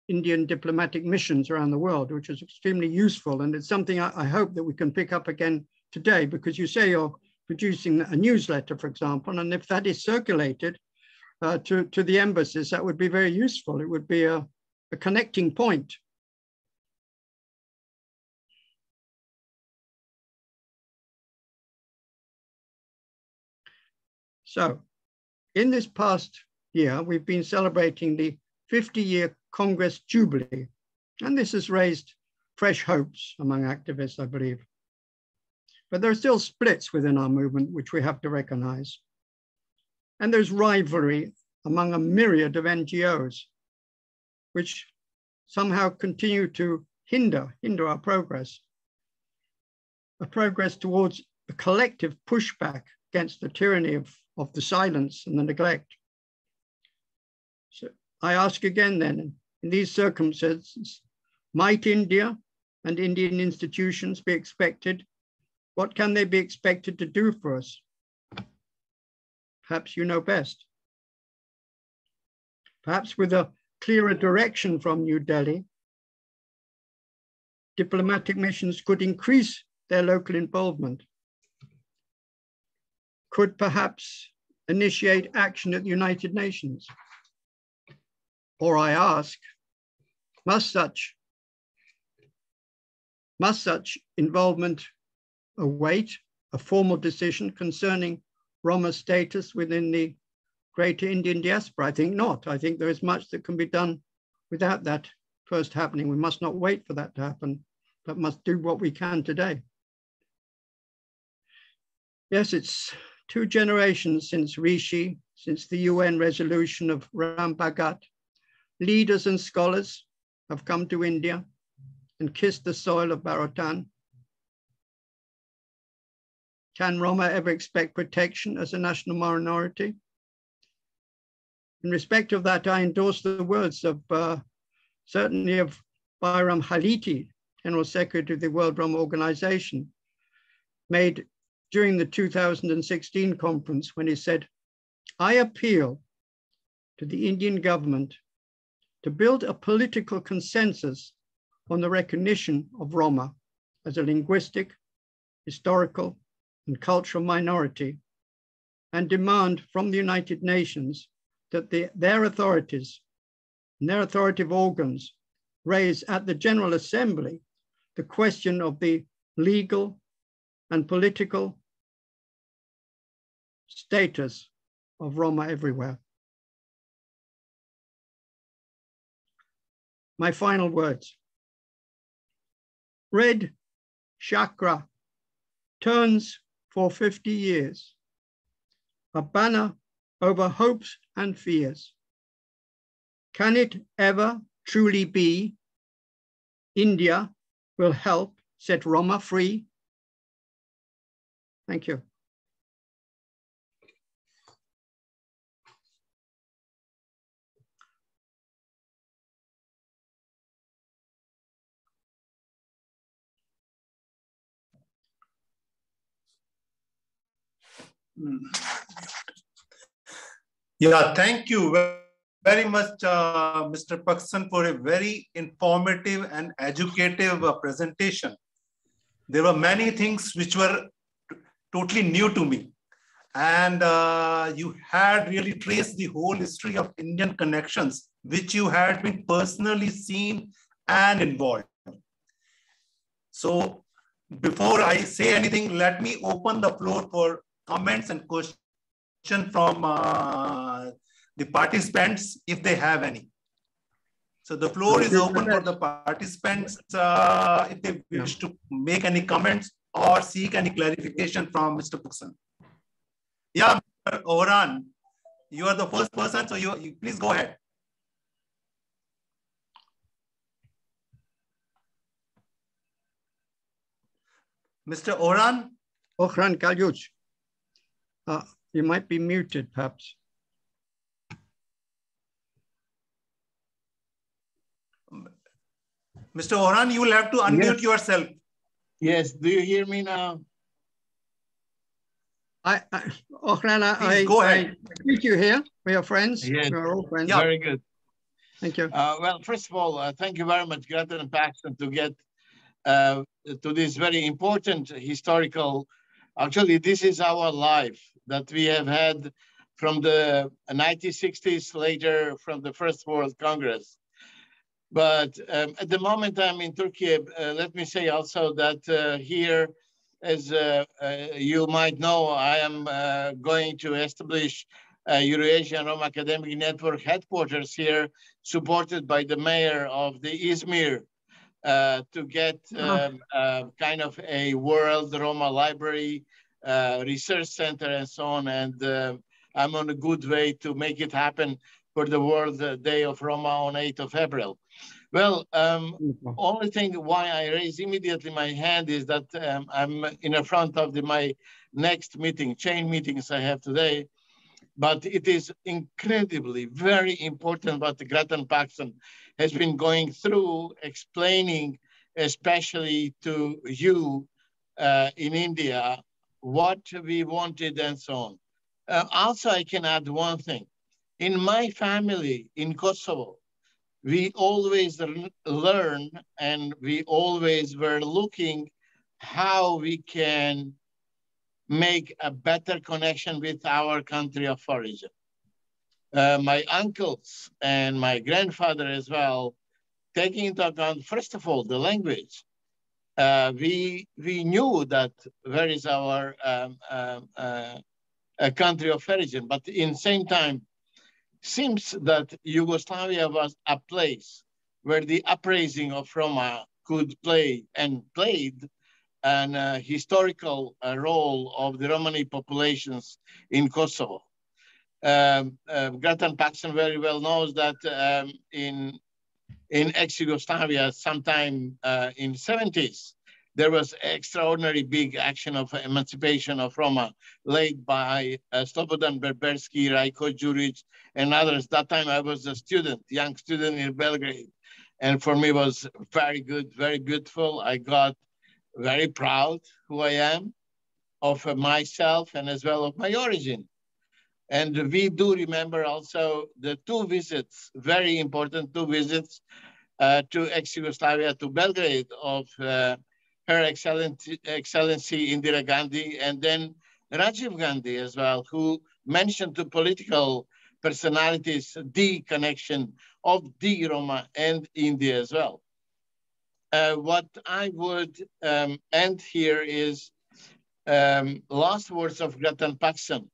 Indian diplomatic missions around the world, which is extremely useful. And it's something I hope that we can pick up again today, because you say you're producing a newsletter, for example, and if that is circulated to the embassies, that would be very useful. It would be a connecting point. So in this past year, we've been celebrating the 50-year Congress Jubilee, and this has raised fresh hopes among activists, I believe. But there are still splits within our movement, which we have to recognize. And there's rivalry among a myriad of NGOs, which somehow continue to hinder our progress, a progress towards a collective pushback against the tyranny of the silence and the neglect. So I ask again then, in these circumstances, might India and Indian institutions be expected? What can they be expected to do for us? Perhaps you know best. Perhaps with a clearer direction from New Delhi, diplomatic missions could increase their local involvement, could perhaps initiate action at the United Nations. Or I ask, must such involvement await a formal decision concerning Roma status within the greater Indian diaspora? I think not. I think there is much that can be done without that first happening. We must not wait for that to happen, but must do what we can today. Yes, it's 2 generations since Rishi, since the UN resolution of Ram Bhagat. Leaders and scholars have come to India and kissed the soil of Bharotan. Can Roma ever expect protection as a national minority? In respect of that, I endorse the words of certainly of Bayram Haliti, General Secretary of the World Roma Organization, made during the 2016 conference when he said, I appeal to the Indian government to build a political consensus on the recognition of Roma as a linguistic, historical, and cultural minority, and demand from the United Nations that their authorities and their authoritative organs raise at the General Assembly the question of the legal and political status of Roma everywhere. My final words. Red chakra turns for 50 years, a banner over hopes and fears. Can it ever truly be India will help set Roma free? Thank you. Yeah, thank you very much, Mr. Paksan, for a very informative and educative presentation. There were many things which were totally new to me. And you had really traced the whole history of Indian connections, which you had been personally seen and involved. So before I say anything, let me open the floor for comments and questions from the participants, if they have any. So the floor is open for the participants if they wish to make any comments or seek any clarification from Mr. Paksan. Yeah, Mr. Oran, you are the first person, so you please go ahead. Mr. Orhan? Orhan Kalyuc. You might be muted, perhaps. Mr. Orhan, you will have to unmute yourself. Yes, do you hear me now? Orhan, go ahead. I meet you here. We are friends. Yes. We are all friends. Very good. Thank you. Well, first of all, thank you very much, Greta and Paxton, to get to this very important historical. Actually, this is our life that we have had from the 1960s, later from the First World Congress. But at the moment I'm in Turkey, let me say also that here, as you might know, I am going to establish Eurasian Roma Academic Network headquarters here, supported by the mayor of the Izmir, to get kind of a world Roma library, research center, and so on. And I'm on a good way to make it happen for the World Day of Roma on 8th of April. Well, only thing why I raise immediately my hand is that I'm in the front of my next meeting, chain meetings I have today. But it is incredibly very important what Greta Paxton has been going through, explaining, especially to you in India, what we wanted and so on. Also, I can add one thing. In my family in Kosovo, we always learn and we always were looking how we can make a better connection with our country of origin. My uncles and my grandfather as well, taking into account, first of all, the language. We knew that where is our country of origin, but in the same time, seems that Yugoslavia was a place where the uprising of Roma could play and played an historical role of the Romani populations in Kosovo. Greta Paxton very well knows that in ex-Yugoslavia, sometime in the 70s, there was extraordinary big action of emancipation of Roma led by Slobodan Berberski, Rajko Đurić, and others. That time I was a student, young student in Belgrade. And for me, it was very good, very beautiful. I got very proud who I am, of myself, and as well of my origin. And we do remember also the two visits, very important two visits to ex-Yugoslavia, to Belgrade of Her Excellency Indira Gandhi, and then Rajiv Gandhi as well, who mentioned to political personalities the connection of the Roma and India as well. What I would end here is last words of Greta Paxton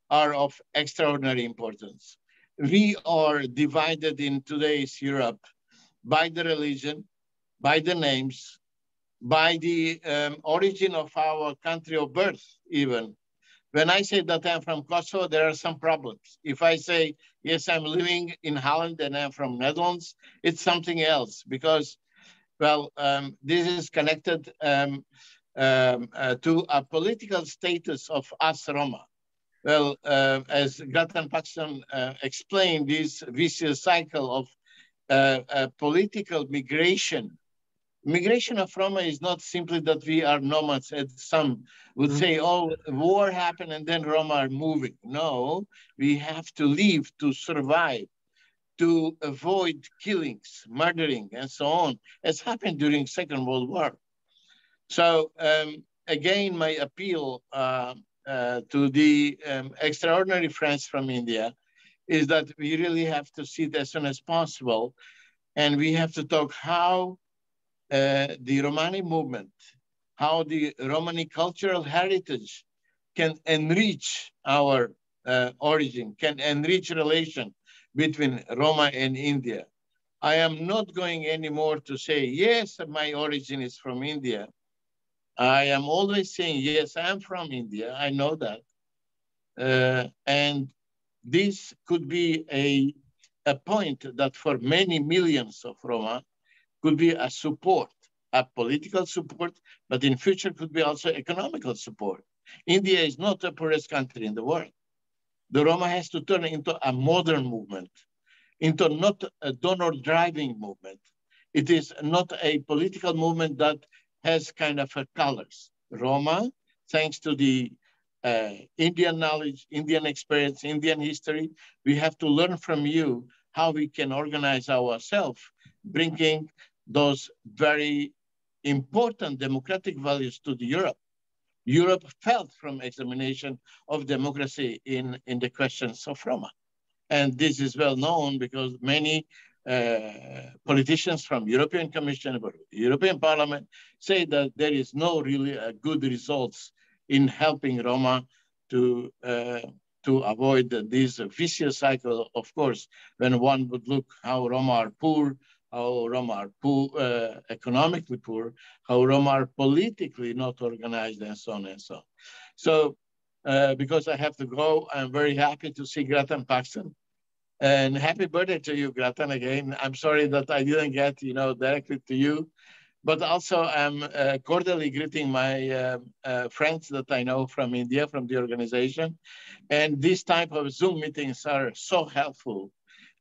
are of extraordinary importance. We are divided in today's Europe by the religion, by the names, by the origin of our country of birth even. When I say that I'm from Kosovo, there are some problems. If I say, yes, I'm living in Holland and I'm from Netherlands, it's something else because, well, this is connected to a political status of us Roma. Well, as Greta Paxton explained, this vicious cycle of political migration. Migration of Roma is not simply that we are nomads, as some would say, oh, war happened and then Roma are moving. No, we have to leave to survive, to avoid killings, murdering, and so on, as happened during Second World War. So again, my appeal to the extraordinary friends from India is that we really have to sit as soon as possible, and we have to talk how the Romani movement, how the Romani cultural heritage can enrich our origin, can enrich relation between Roma and India. I am not going anymore to say, yes, my origin is from India. I am always saying, yes, I'm from India. I know that. And this could be a point that for many millions of Roma could be a support, have political support, but in future could be also economical support. India is not the poorest country in the world. The Roma has to turn into a modern movement, into not a donor-driving movement. It is not a political movement that has kind of colors. Roma, thanks to the Indian knowledge, Indian experience, Indian history, we have to learn from you how we can organize ourselves, bringing those very important democratic values to the Europe. Europe felt from examination of democracy in the questions of Roma. And this is well known because many politicians from European Commission, European Parliament say that there is no really good results in helping Roma to avoid this vicious cycle. Of course, when one would look how Roma are poor, how Roma are poor, economically poor, how Roma are politically not organized, and so on and so on. So, because I have to go, I'm very happy to see Gratan Paxton. And happy birthday to you, Gratan, again. I'm sorry that I didn't get, directly to you. But also, I'm cordially greeting my friends that I know from India, from the organization. And this type of Zoom meetings are so helpful.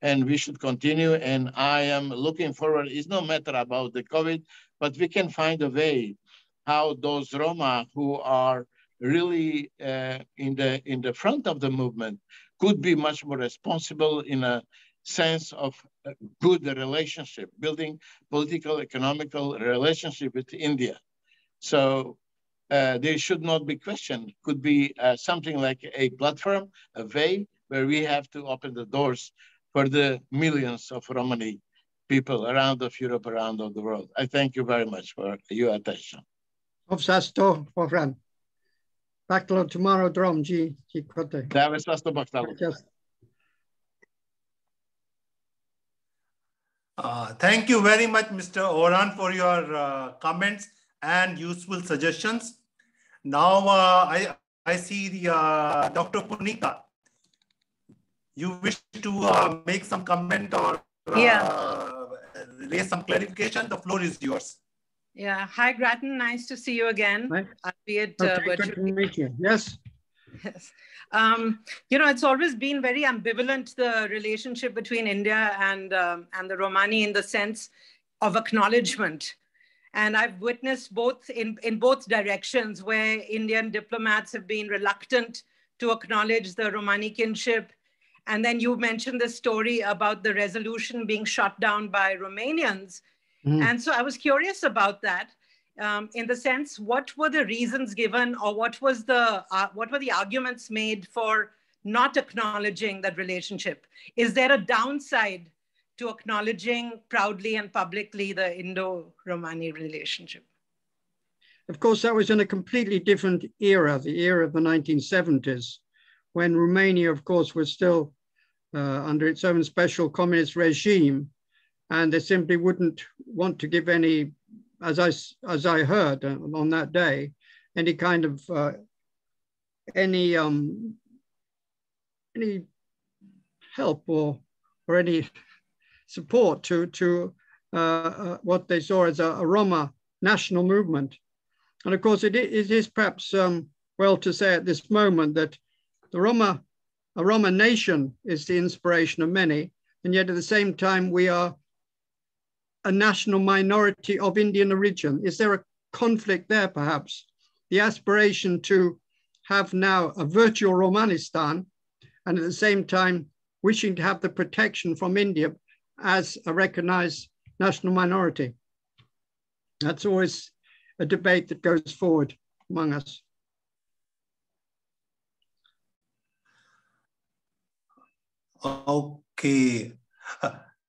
And we should continue. And I am looking forward. It's no matter about the COVID, but we can find a way how those Roma who are really in the front of the movement could be much more responsible in a sense of a good relationship, building political, economical relationship with India. So there should not be question. Could be something like a platform, a way where we have to open the doors for the millions of Romani people around of Europe, around of the world. I thank you very much for your attention. Obsasto, Fofran. Backlo tomorrow drum G. Thank you very much, Mr. Oran, for your comments and useful suggestions. Now I see the Dr. Punika. You wish to make some comment or raise some clarification? The floor is yours. Yeah. Hi, Grattan. Nice to see you again. Albeit virtually. Good to meet you. Yes. Yes. It's always been very ambivalent, the relationship between India and the Romani in the sense of acknowledgement. And I've witnessed both in both directions where Indian diplomats have been reluctant to acknowledge the Romani kinship. And then you mentioned the story about the resolution being shot down by Romanians. And so I was curious about that in the sense, what were the reasons given or what were the arguments made for not acknowledging that relationship? Is there a downside to acknowledging proudly and publicly the Indo-Romani relationship? Of course, that was in a completely different era, the era of the 1970s, when Romania, of course, was still under its own special communist regime, and they simply wouldn't want to give any, as I heard on that day, any kind of any help or any support to what they saw as a Roma national movement. And of course, it is perhaps well to say at this moment that a Roma nation is the inspiration of many, and yet at the same time, we are a national minority of Indian origin. Is there a conflict there, perhaps? The aspiration to have now a virtual Romanistan, and at the same time, wishing to have the protection from India as a recognized national minority. That's always a debate that goes forward among us. Okay.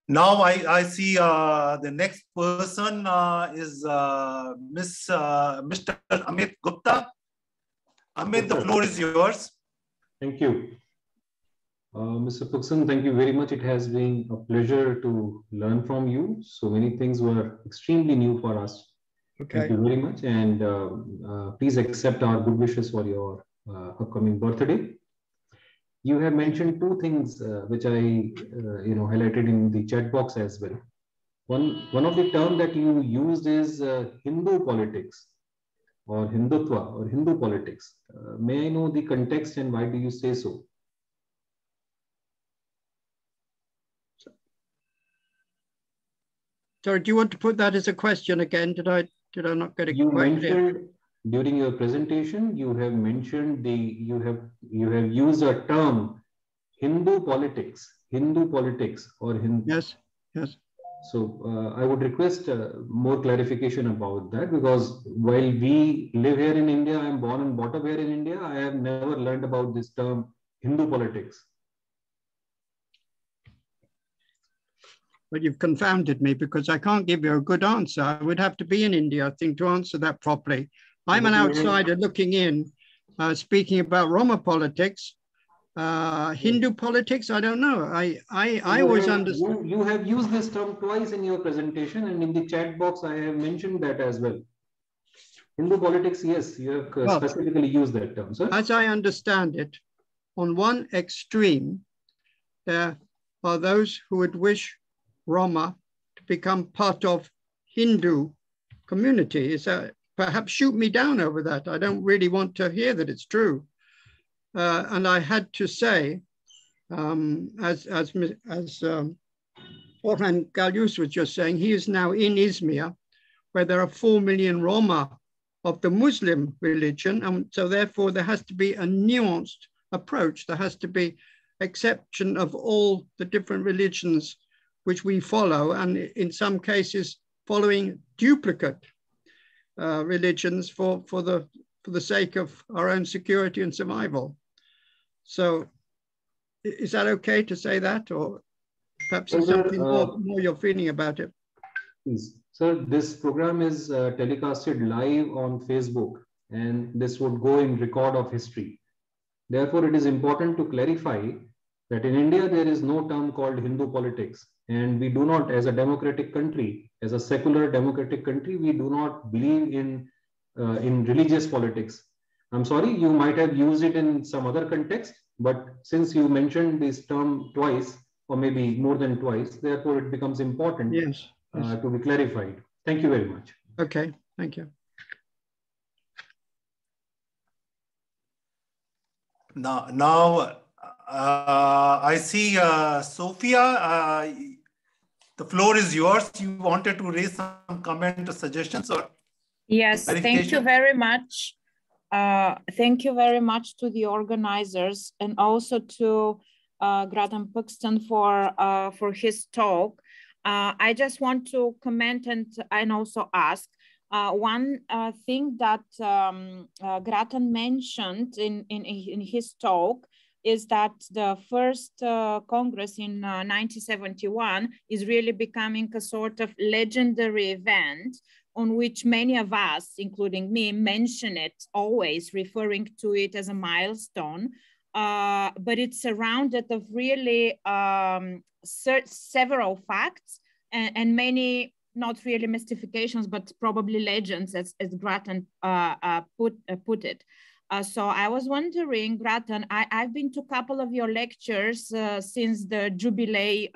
Now I see the next person is Mr. Amit Gupta. Amit, the floor is yours. Thank you. Mr. Puxon, thank you very much. It has been a pleasure to learn from you. So many things were extremely new for us. Okay. Thank you very much. And please accept our good wishes for your upcoming birthday. You have mentioned two things which I highlighted in the chat box as well. One of the term that you used is Hindu politics or Hindutva or Hindu politics. May I know the context and why do you say so? So do you want to put that as a question again? Did I not get it? You mentioned during your presentation, you have mentioned you have used a term Hindu politics or Hindu. Yes, yes. So I would request more clarification about that, because while we live here in India, I am born and brought up here in India, I have never learned about this term Hindu politics. But you've confounded me, because I can't give you a good answer. I would have to be in India, I think, to answer that properly. I'm an outsider looking in, speaking about Roma politics. Hindu politics, I don't know. I always understand. You have used this term twice in your presentation, and in the chat box, I have mentioned that as well. Hindu politics, yes, you have specifically used that term, sir. As I understand it, on one extreme, there are those who would wish Roma to become part of Hindu community. Is that, perhaps shoot me down over that. I don't really want to hear that it's true. And I had to say, as Orhan Galyus was just saying, he is now in Izmir, where there are 4 million Roma of the Muslim religion. And so therefore there has to be a nuanced approach. There has to be acceptance of all the different religions which we follow, and in some cases following duplicate religions for the sake of our own security and survival. So is that okay to say that, or perhaps there's something more you're feeling about it? Please. Sir, this program is telecasted live on Facebook, and this would go in record of history. Therefore, it is important to clarify that in India, there is no term called Hindu politics. And we do not, as a democratic country, as a secular democratic country, we do not believe in religious politics. I'm sorry, you might have used it in some other context, but since you mentioned this term twice, or maybe more than twice, therefore it becomes important to be clarified. Thank you very much. Okay, thank you. Now I see Sophia, the floor is yours. You wanted to raise some comment or suggestions or? Yes, thank you very much. Thank you very much to the organizers, and also to Grattan Puxton for his talk. I just want to comment and also ask one thing that Grattan mentioned in his talk is that the first Congress in 1971 is really becoming a sort of legendary event on which many of us, including me, mention it always, referring to it as a milestone. But it's surrounded of really several facts and many, not really mystifications, but probably legends, as Grattan put it. So I was wondering, Grattan, I've been to a couple of your lectures since the Jubilee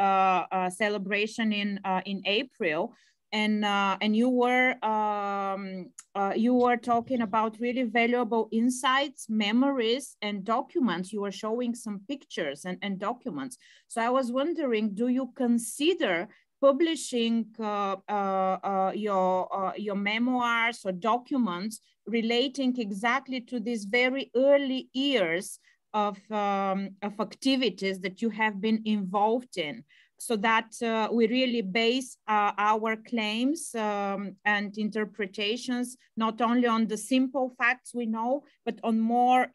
celebration in April, and you were talking about really valuable insights, memories, and documents. You were showing some pictures and documents. So I was wondering, do you consider publishing your memoirs or documents relating exactly to these very early years of activities that you have been involved in, so that we really base our claims and interpretations not only on the simple facts we know, but on more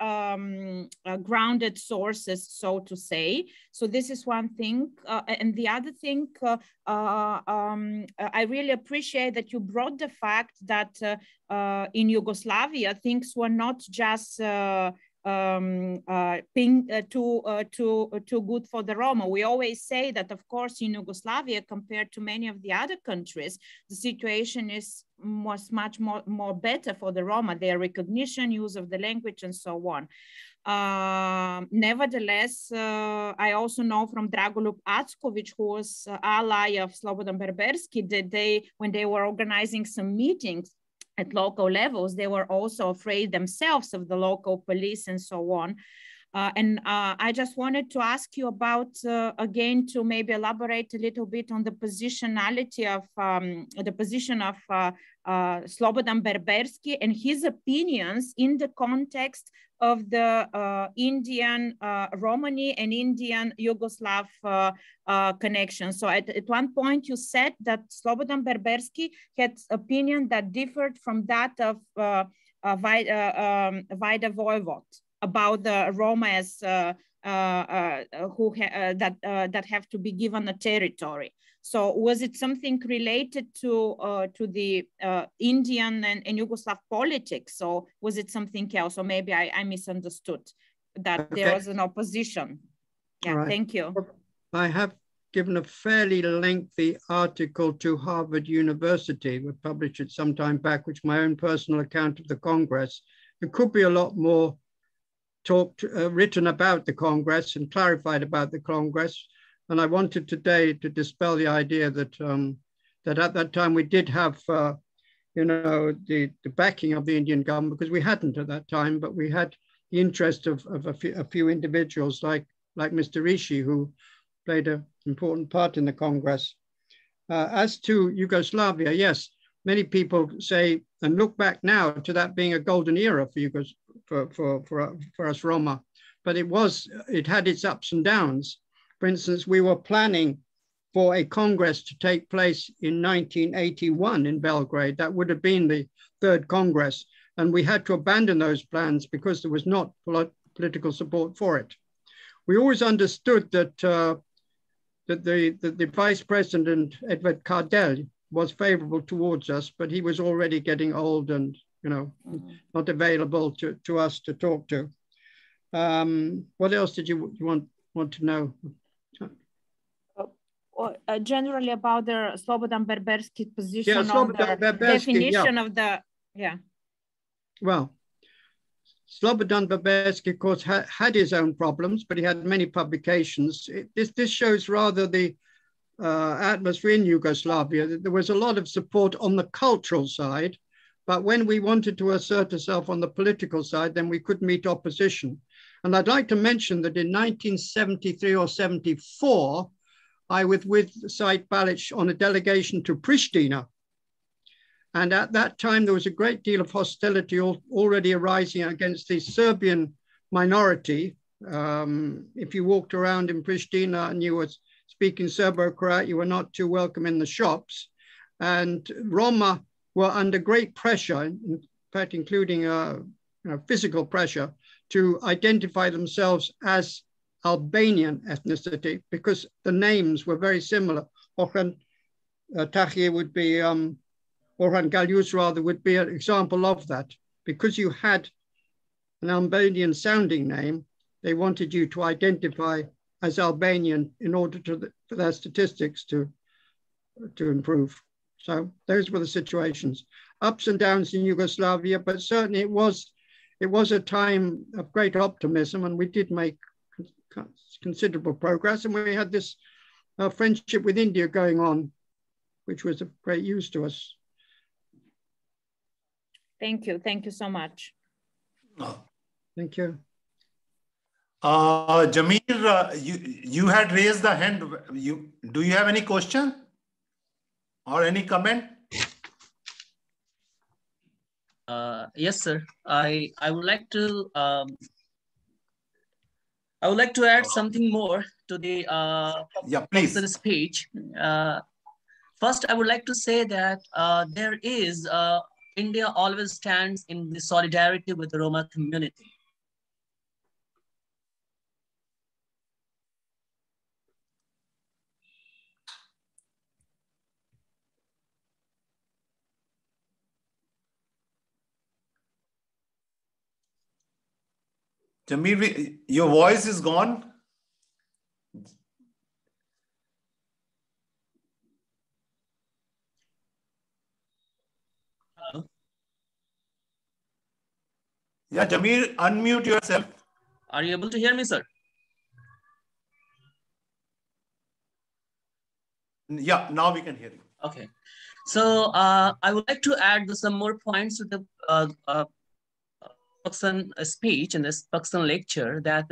grounded sources, so to say. So this is one thing. And the other thing, I really appreciate that you brought the fact that in Yugoslavia, things were not just too good for the Roma. We always say that, of course, in Yugoslavia, compared to many of the other countries, the situation was much more better for the Roma, their recognition, use of the language, and so on. Nevertheless, I also know from Dragolub Ackovic, who was ally of Slobodan Berberski, that when they were organizing some meetings at local levels, they were also afraid themselves of the local police and so on. I just wanted to ask you about, again, to maybe elaborate a little bit on the positionality of the position of Slobodan Berberski and his opinions in the context of the Indian Romani and Indian Yugoslav connection. So at one point you said that Slobodan Berberski had opinion that differed from that of Vaida Voivod about the Roma as that have to be given a territory. So was it something related to the Indian and Yugoslav politics, or was it something else? Or maybe I misunderstood that there was an opposition. Yeah, right. Thank you. I have given a fairly lengthy article to Harvard University. We published it some time back, which my own personal account of the Congress. There could be a lot more written about the Congress and clarified about the Congress. And I wanted today to dispel the idea that that at that time we did have, you know, the backing of the Indian government, because we hadn't at that time, but we had the interest of a few individuals like Mr. Rishi, who played an important part in the Congress. As to Yugoslavia, yes, many people say and look back now to that being a golden era for Yugoslavia. For us Roma, but it had its ups and downs. For instance, we were planning for a Congress to take place in 1981 in Belgrade. That would have been the third Congress, and we had to abandon those plans because there was not political support for it. We always understood that the Vice President, Edvard Kardel, was favorable towards us, but he was already getting old and, you know, not available to us to talk to. What else did you want to know? Generally about the Slobodan Berberski position on the definition of the, Well, Slobodan Berberski, of course, had his own problems, but he had many publications. This shows rather the atmosphere in Yugoslavia. There was a lot of support on the cultural side, but when we wanted to assert ourselves on the political side, then we could meet opposition. And I'd like to mention that in 1973 or 74, I was with Said Balic on a delegation to Pristina. And at that time, there was a great deal of hostility already arising against the Serbian minority. If you walked around in Pristina and you were speaking Serbo-Croat, you were not too welcome in the shops. And Roma were under great pressure, in fact, including physical pressure, to identify themselves as Albanian ethnicity because the names were very similar. Orhan Tahir would be, Orhan Galyus rather, would be an example of that. Because you had an Albanian sounding name, they wanted you to identify as Albanian in order for their statistics to improve. So those were the situations. Ups and downs in Yugoslavia, but certainly it was a time of great optimism, and we did make considerable progress. And we had this friendship with India going on, which was of great use to us. Thank you. Thank you so much. Thank you. Jamir, you had raised the hand. Do you have any question or any comment? Yes, sir. I would like to add something more to the person's speech. First, I would like to say that India always stands in the solidarity with the Roma community. Jamir, your voice is gone. Hello? Yeah, Jamir, unmute yourself. Are you able to hear me, sir? Yeah, now we can hear you. Okay. So I would like to add some more points to the Pakistan speech and this Pakistan lecture, that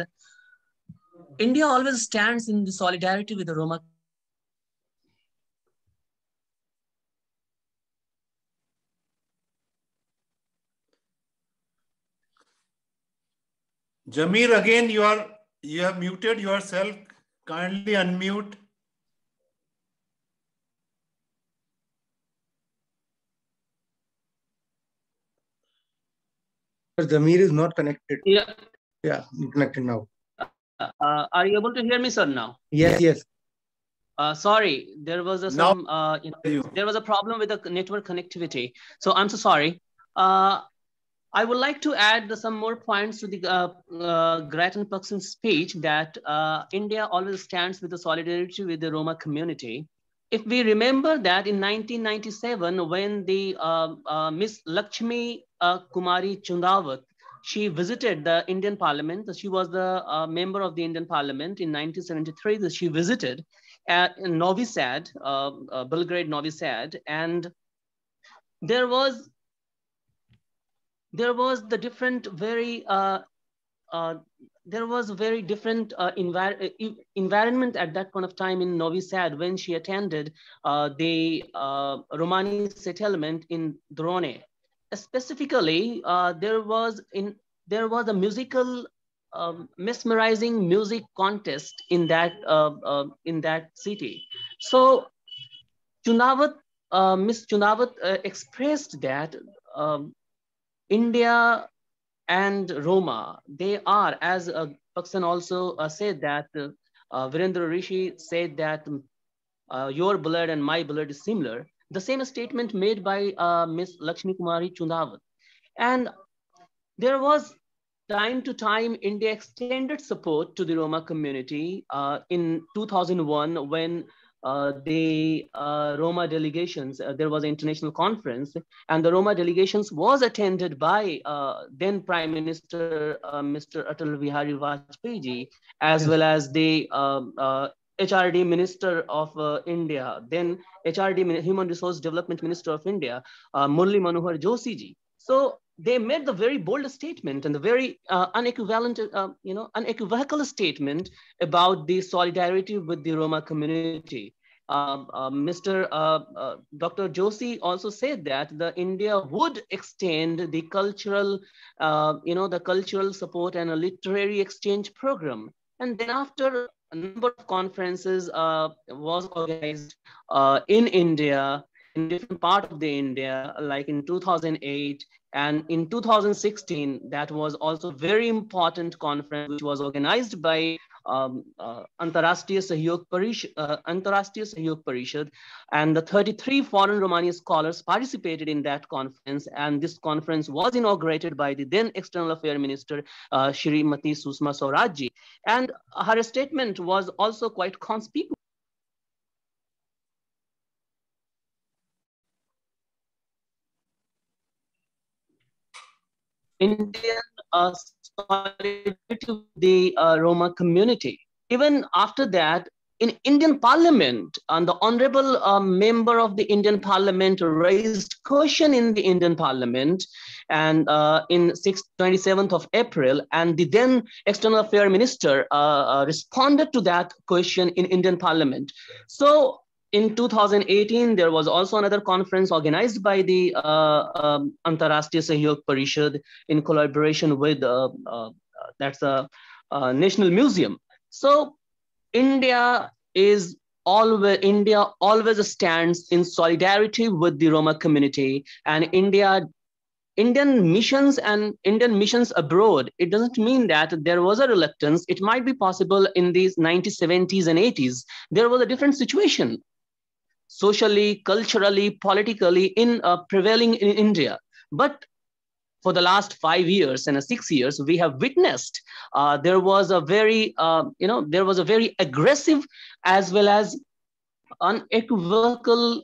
India always stands in the solidarity with the Roma. Jameer, again, you have muted yourself. Kindly unmute. Jameer is not connected. Yeah. Yeah, connected now. Are you able to hear me, sir, now? Yes. Sorry, there was there was a problem with the network connectivity. So I'm so sorry. I would like to add some more points to the Grattan Pakistan speech, that India always stands with the solidarity with the Roma community. If we remember that in 1997, when the Miss Lakshmi Kumari Chundawat, she visited the Indian Parliament. She was the member of the Indian Parliament in 1973. That she visited in Novi Sad, Belgrade, Novi Sad, and there was the different very there was a very different environment at that point of time in Novi Sad when she attended the Romani settlement in Drone. Specifically, there was a musical mesmerizing music contest in that city. So Chundawat, Miss Chundawat expressed that India and Roma, they are, as Pakistan also said that, Virendra Rishi said that your blood and my blood is similar. The same statement made by Miss Lakshmi Kumari Chundawat. And there was time to time India extended support to the Roma community in 2001 when the Roma delegations, there was an international conference, and the Roma delegations was attended by then Prime Minister Mr. Atal Bihari Vajpayee, as well as the HRD Minister of India, then HRD Human Resource Development Minister of India, Murli Manohar Joshi ji. So they made the very bold statement and the very unequivocal statement about the solidarity with the Roma community. Dr. Joshi also said that the India would extend the cultural, the cultural support and a literary exchange program. And then after a number of conferences was organized in India, in different part of the India, like in 2008, and in 2016, that was also very important conference, which was organized by Antarashtriya Sahyog Parishad, and the 33 foreign Romani scholars participated in that conference, and this conference was inaugurated by the then External Affairs Minister, Shrimati Susma Swaraj ji, and her statement was also quite conspicuous. Indian solidarity with the Roma community. Even after that, in Indian Parliament, and the honorable member of the Indian Parliament raised question in the Indian Parliament, and in 27th of April, and the then External Affairs Minister responded to that question in Indian Parliament. So in 2018, there was also another conference organized by the Antarashtriya Sahyog Parishad in collaboration with that's a National Museum. So India always stands in solidarity with the Roma community, and Indian missions and Indian missions abroad, it doesn't mean that there was a reluctance. It might be possible in these 1970s and 80s, there was a different situation, socially, culturally, politically, prevailing in India. But for the last 5 years and 6 years, we have witnessed there was a very aggressive as well as unequivocal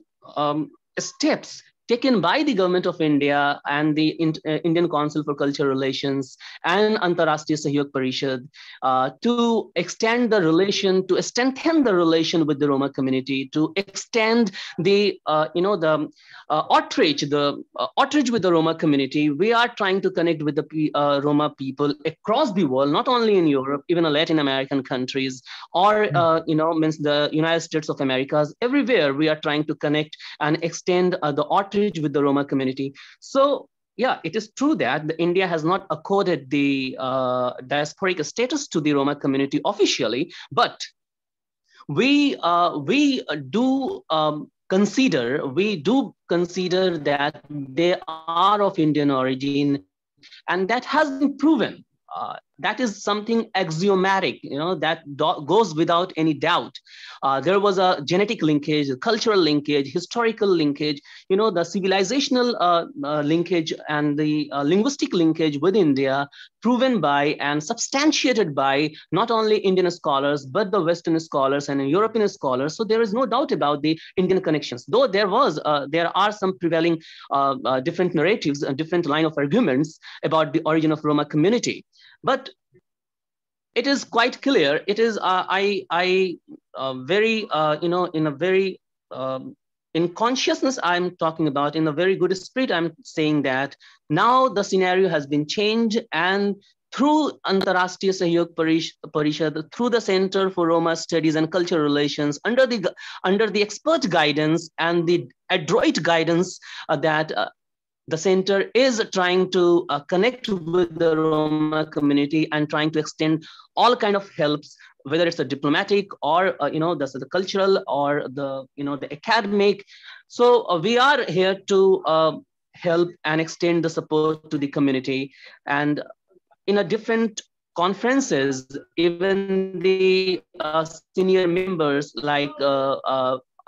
steps taken by the government of India and the Indian Council for Cultural Relations and Antarashtriya Sahyog Parishad to extend the relation, to strengthen the relation with the Roma community, to extend the outreach with the Roma community. We are trying to connect with the Roma people across the world, not only in Europe, even in Latin American countries, or means the United States of Americas. Everywhere we are trying to connect and extend the outreach with the Roma community. So yeah, it is true that India has not accorded the diasporic status to the Roma community officially, but we do consider that they are of Indian origin, and that has been proven. That is something axiomatic, that goes without any doubt. There was a genetic linkage, a cultural linkage, historical linkage, the civilizational linkage and the linguistic linkage with India, proven by and substantiated by not only Indian scholars, but the Western scholars and European scholars. So there is no doubt about the Indian connections, though there are some prevailing different narratives and different line of arguments about the origin of Roma community. But it is quite clear. It is in consciousness I'm talking about, in a very good spirit I'm saying that now the scenario has been changed, and through Antarashtriya Sahyog Parishad, through the Center for Roma Studies and Cultural Relations, under the expert guidance and the adroit guidance that the center is trying to connect with the Roma community and trying to extend all kind of helps, whether it's the diplomatic or the cultural or the academic. So we are here to help and extend the support to the community. And in a different conferences, even the senior members like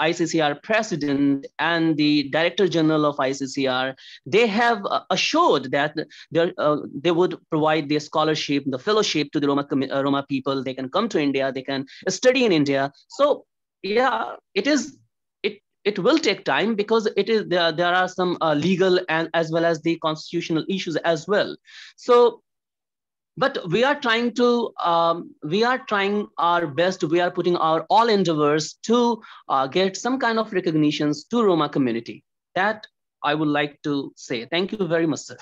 ICCR president and the director general of ICCR, they have assured that they would provide the scholarship, the fellowship to the Roma people. They can come to India, they can study in India. So yeah, it will take time, because there are some legal and as well as the constitutional issues as well. So but we are trying our best. We are putting our all endeavors to get some kind of recognitions to Roma community. That I would like to say. Thank you very much, sir.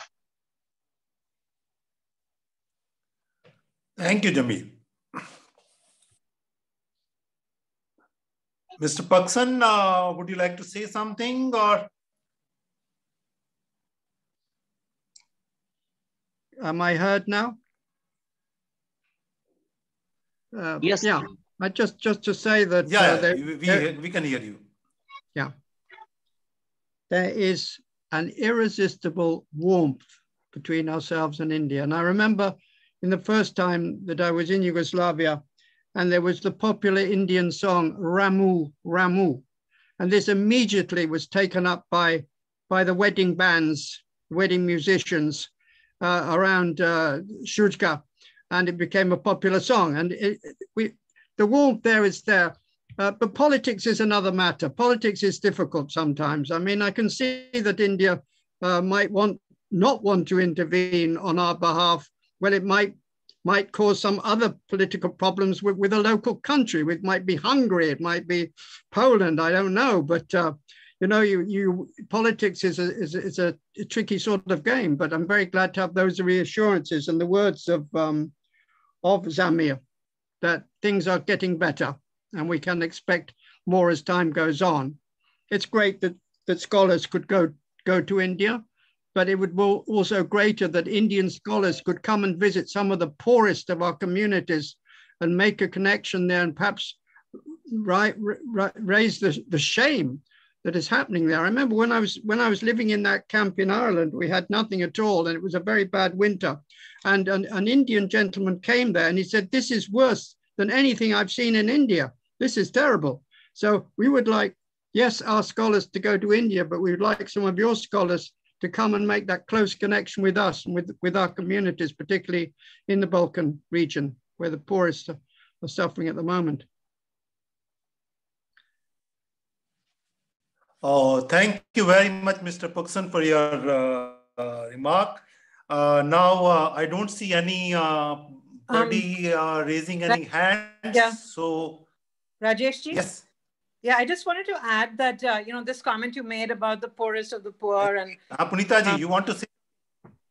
Thank you, Jamil. Mr. Paksan, would you like to say something, or? Am I heard now? Yes. Yeah. I just to say that we can hear you. Yeah. There is an irresistible warmth between ourselves and India. And I remember in the first time that I was in Yugoslavia, and there was the popular Indian song Ramu Ramu, and this immediately was taken up by the wedding bands, wedding musicians around Shujka. And it became a popular song. And the warmth there is there. But politics is another matter. Politics is difficult sometimes. I mean, I can see that India might not want to intervene on our behalf. Well, it might cause some other political problems with a local country. It might be Hungary, it might be Poland, I don't know. But politics is a tricky sort of game. But I'm very glad to have those reassurances and the words of Zamir, that things are getting better and we can expect more as time goes on. It's great that scholars could go to India, but it would be also greater that Indian scholars could come and visit some of the poorest of our communities and make a connection there, and perhaps raise the shame that is happening there. I remember when I was living in that camp in Ireland, we had nothing at all, and it was a very bad winter. And an Indian gentleman came there and he said, "This is worse than anything I've seen in India. This is terrible." So we would like, yes, our scholars to go to India, but we would like some of your scholars to come and make that close connection with us and with our communities, particularly in the Balkan region, where the poorest are suffering at the moment. Oh, thank you very much, Mr. Puksan, for your remark. Now, I don't see anybody raising any hands. Yeah. So, Rajeshji? Yes. Yeah, I just wanted to add that, this comment you made about the poorest of the poor. And Punita ji, you want to say?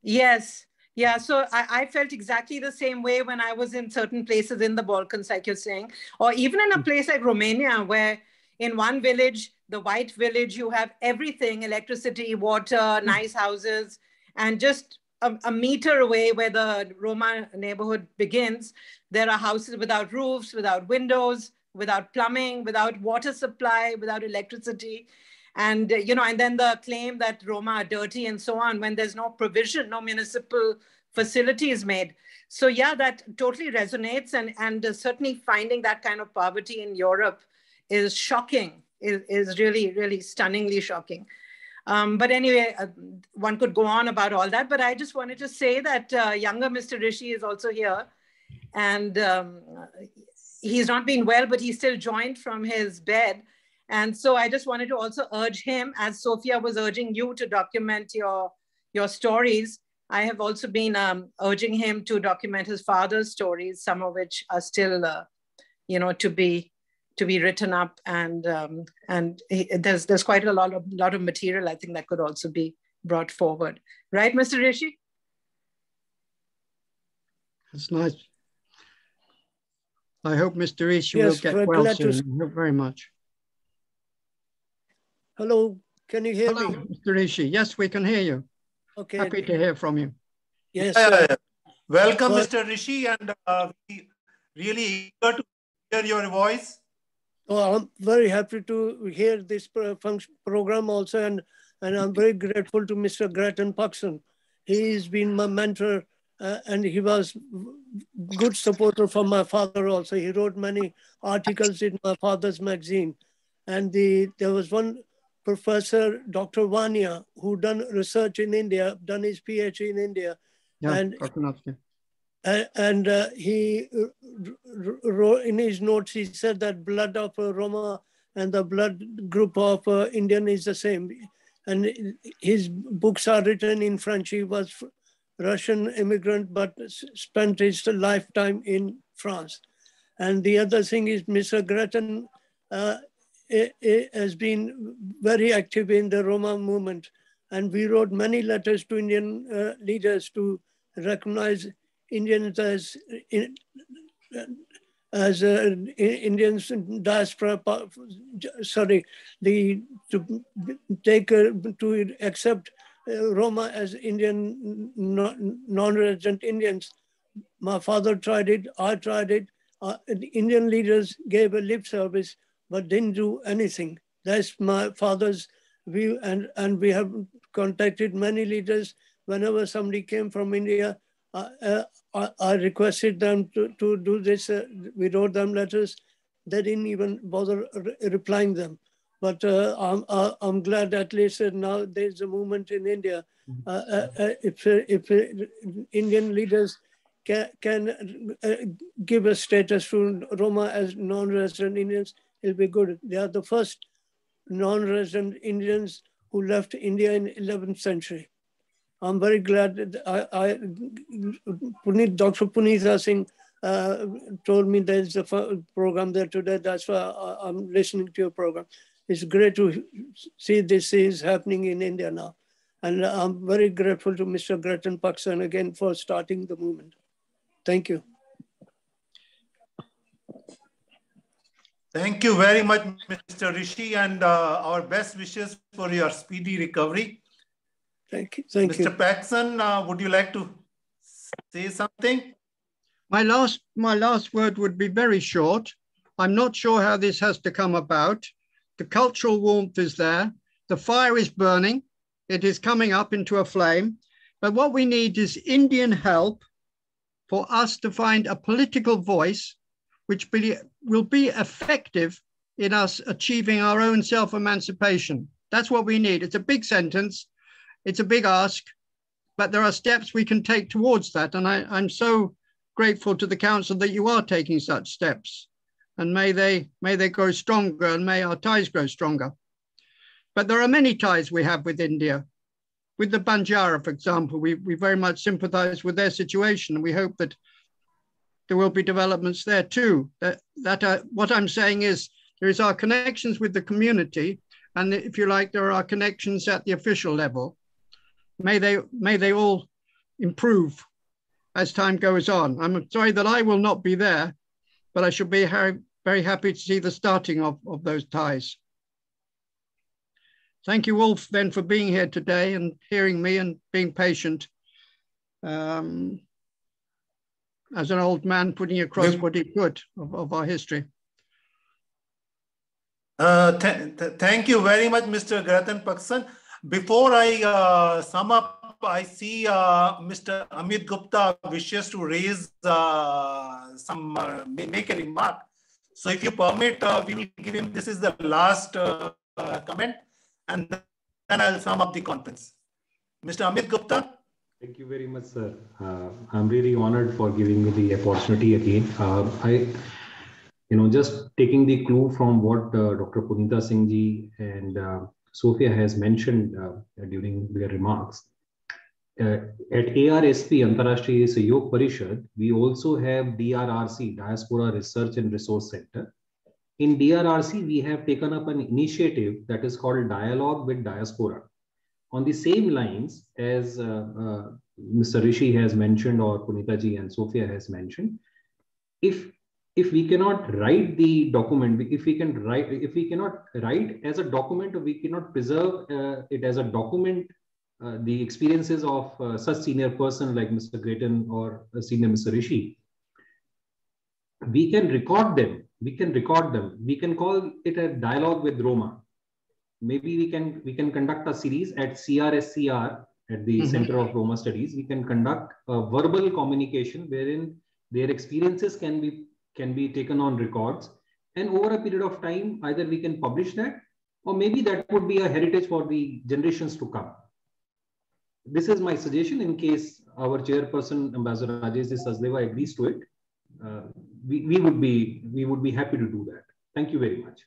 Yes. Yeah, so I felt exactly the same way when I was in certain places in the Balkans, like you're saying, or even in a place like Romania, where in one village, the white village, you have everything, electricity, water, nice houses, and just a meter away where the Roma neighborhood begins, there are houses without roofs, without windows, without plumbing, without water supply, without electricity. And, and then the claim that Roma are dirty and so on, when there's no provision, no municipal facility is made. So yeah, that totally resonates. And certainly finding that kind of poverty in Europe is shocking, is really, really stunningly shocking. But anyway, one could go on about all that. But I just wanted to say that younger Mr. Rishi is also here. And he's not been well, but he still joined from his bed. And so I just wanted to also urge him, as Sophia was urging you to document your stories. I have also been urging him to document his father's stories, some of which are still, to be written up. And there's quite a lot of material, I think, that could also be brought forward. Right, Mr. Rishi? That's nice. I hope Mr. Rishi will get well soon. Very much. Hello, can you hear me? Mr. Rishi. Yes, we can hear you. Okay. Happy to hear from you. Yes. Welcome, Mr. Rishi, and we really eager to hear your voice. Oh, I'm very happy to hear this program also, and I'm very grateful to Mr. Grattan Puksan. He's been my mentor, and he was good supporter for my father also. He wrote many articles in my father's magazine. And there was one professor, Dr. Vania, who done research in India, done his PhD in India. Yeah, and he wrote in his notes, he said that blood of Roma and the blood group of Indian is the same. And his books are written in French. He was Russian immigrant, but spent his lifetime in France. And the other thing is Mr. Grattan has been very active in the Roma movement. And we wrote many letters to Indian leaders to recognize Indians as Indians diaspora, to accept Roma as Indian non-resident Indians. My father tried it, I tried it. The Indian leaders gave a lip service, but didn't do anything. That's my father's view, and we have contacted many leaders. Whenever somebody came from India, I requested them to do this. We wrote them letters. They didn't even bother replying them. But I'm glad at least now there's a movement in India. If Indian leaders can give a status to Roma as non-resident Indians, it'll be good. They are the first non-resident Indians who left India in 11th century. I'm very glad that Dr. Punita Singh told me there's a program there today. That's why I'm listening to your program. It's great to see this is happening in India now. And I'm very grateful to Mr. Grattan Puksan again for starting the movement. Thank you. Thank you very much, Mr. Rishi, and our best wishes for your speedy recovery. Thank you. Thank you. Mr. Puksan, would you like to say something? My last word would be very short. I'm not sure how this has to come about. The cultural warmth is there. The fire is burning. It is coming up into a flame. But what we need is Indian help for us to find a political voice which will be effective in us achieving our own self-emancipation. That's what we need. It's a big sentence. It's a big ask, but there are steps we can take towards that. And I'm so grateful to the council that you are taking such steps. And may they grow stronger, and may our ties grow stronger. But there are many ties we have with India. With the Banjara, for example, we very much sympathize with their situation. And we hope that there will be developments there too. What I'm saying is there is our connections with the community, and if you like, there are connections at the official level. May they all improve as time goes on. I'm sorry that I will not be there, but I should be very happy to see the starting of those ties. Thank you all then for being here today and hearing me and being patient. As an old man putting across what he could of our history. Thank you very much, Mr. Grattan Paksan. Before I sum up, I see Mr. Amit Gupta wishes to raise make a remark. So if you permit, we will give him, this is the last comment, and then I'll sum up the conference. Mr. Amit Gupta. Thank you very much, sir. I'm really honored for giving me the opportunity again. Just taking the clue from what Dr. Punita Singh ji and Sophia has mentioned during their remarks. At ARSP, Antarashtriya Sahyog Parishad, we also have DRRC, Diaspora Research and Resource Center. In DRRC, we have taken up an initiative that is called Dialogue with Diaspora. On the same lines as Mr. Rishi has mentioned, or Punita ji and Sophia has mentioned, if we cannot write the document, if we cannot write as a document, or we cannot preserve it as a document, the experiences of such senior person like Mr. Grattan or senior Mr. Rishi, we can record them. We can call it a dialogue with Roma. Maybe we can conduct a series at CRSCR, at the Center of Roma Studies. We can conduct a verbal communication wherein their experiences can be taken on records, and over a period of time, either we can publish that, or maybe that would be a heritage for the generations to come. This is my suggestion. In case our chairperson, Ambassador Rajesh Sachdeva, agrees to it, we would be happy to do that. Thank you very much.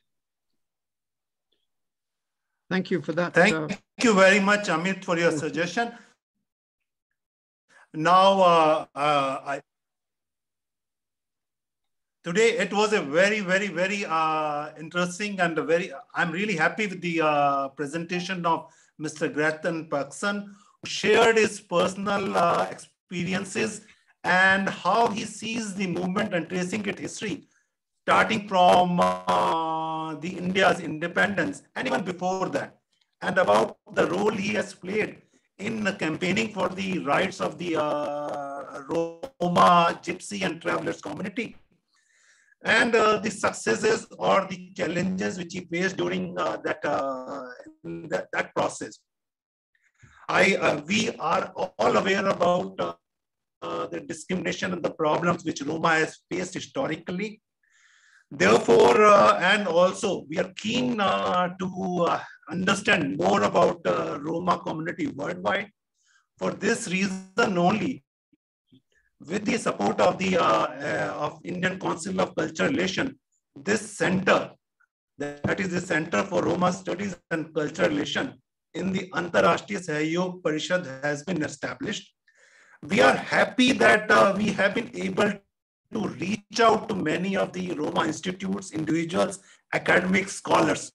Thank you for that. Thank you very much, Amit, for your suggestion. Now, today it was a very, very, very interesting and I'm really happy with the presentation of Mr. Grattan Paksan, who shared his personal experiences and how he sees the movement and tracing its history, starting from the India's independence and even before that, and about the role he has played in campaigning for the rights of the Roma, Gypsy and Travelers community, and the successes or the challenges which he faced during that process. We are all aware about the discrimination and the problems which Roma has faced historically. Therefore, and also we are keen to understand more about Roma community worldwide. For this reason only, with the support of the of Indian Council of Cultural Relations, this center, that is the Center for Roma Studies and Cultural Relations in the Antarashtriya Sahyog Parishad, has been established. We are happy that we have been able to reach out to many of the Roma institutes, individuals, academic scholars.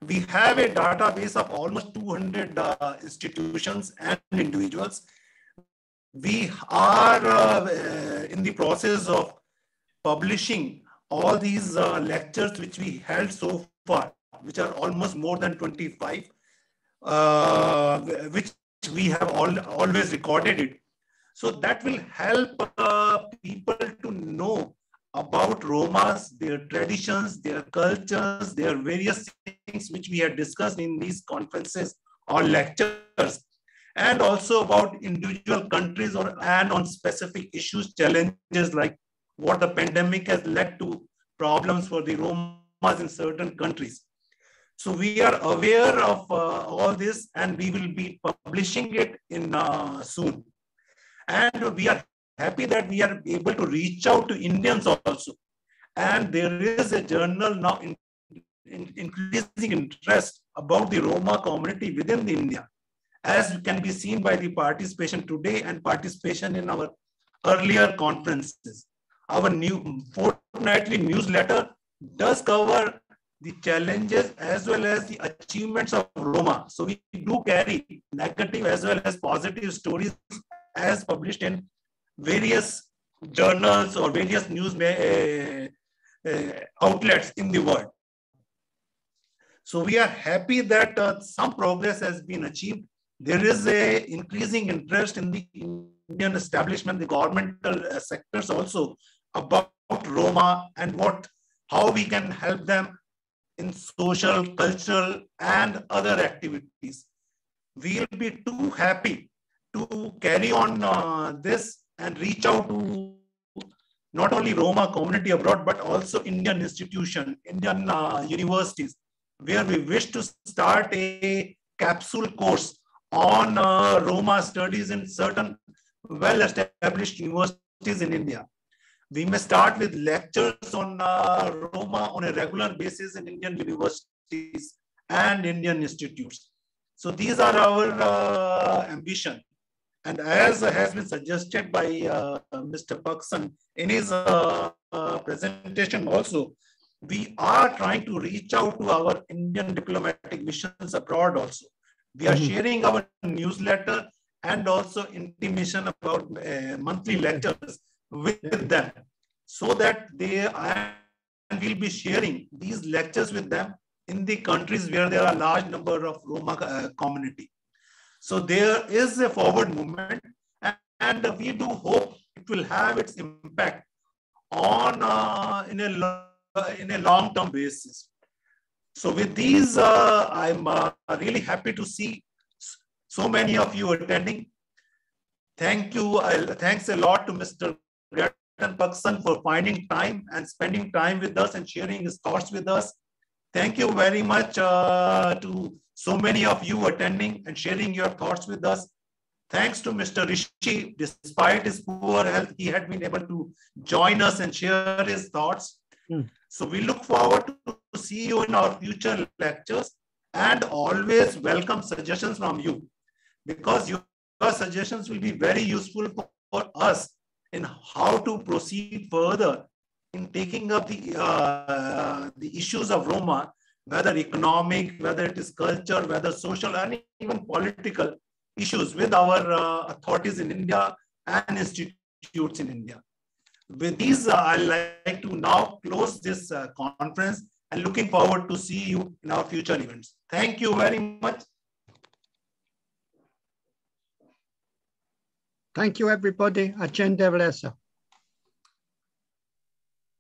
We have a database of almost 200 institutions and individuals. We are in the process of publishing all these lectures which we held so far, which are almost more than 25, which we have always recorded it. So that will help people to know about Romas, their traditions, their cultures, their various things which we had discussed in these conferences or lectures, and also about individual countries and on specific issues, challenges like what the pandemic has led to problems for the Romas in certain countries. So we are aware of all this, and we will be publishing it in soon. And we are happy that we are able to reach out to Indians also. And there is a journal now in increasing interest about the Roma community within India, as can be seen by the participation today and participation in our earlier conferences. Our new fortnightly newsletter does cover the challenges as well as the achievements of Roma. So we do carry negative as well as positive stories as published in various journals or various news outlets in the world. So we are happy that some progress has been achieved. There is a increasing interest in the Indian establishment, the governmental sectors also, about Roma and how we can help them in social, cultural, and other activities. We'll be too happy to carry on this and reach out to not only Roma community abroad, but also Indian institutions, Indian universities, where we wish to start a capsule course on Roma studies in certain well-established universities in India. We may start with lectures on Roma on a regular basis in Indian universities and Indian institutes. So these are our ambition. And as has been suggested by Mr. Paksan in his presentation also, we are trying to reach out to our Indian diplomatic missions abroad also. We are sharing our newsletter and also intimation about monthly lectures with them, so that they will be sharing these lectures with them in the countries where there are a large number of Roma community. So there is a forward movement, and we do hope it will have its impact on in a long-term basis. So with these, I'm really happy to see so many of you attending. Thank you. Thanks a lot to Mr. Paksan for finding time and spending time with us and sharing his thoughts with us. Thank you very much to so many of you attending and sharing your thoughts with us. Thanks to Mr. Rishi, despite his poor health, he had been able to join us and share his thoughts. So we look forward to see you in our future lectures, and always welcome suggestions from you, because your suggestions will be very useful for us in how to proceed further in taking up the issues of Roma, whether economic, whether it is culture, whether social, and even political issues with our authorities in India and institutes in India. With these, I'd like to now close this conference, and looking forward to see you in our future events. Thank you very much. Thank you, everybody. Agenda Velesa.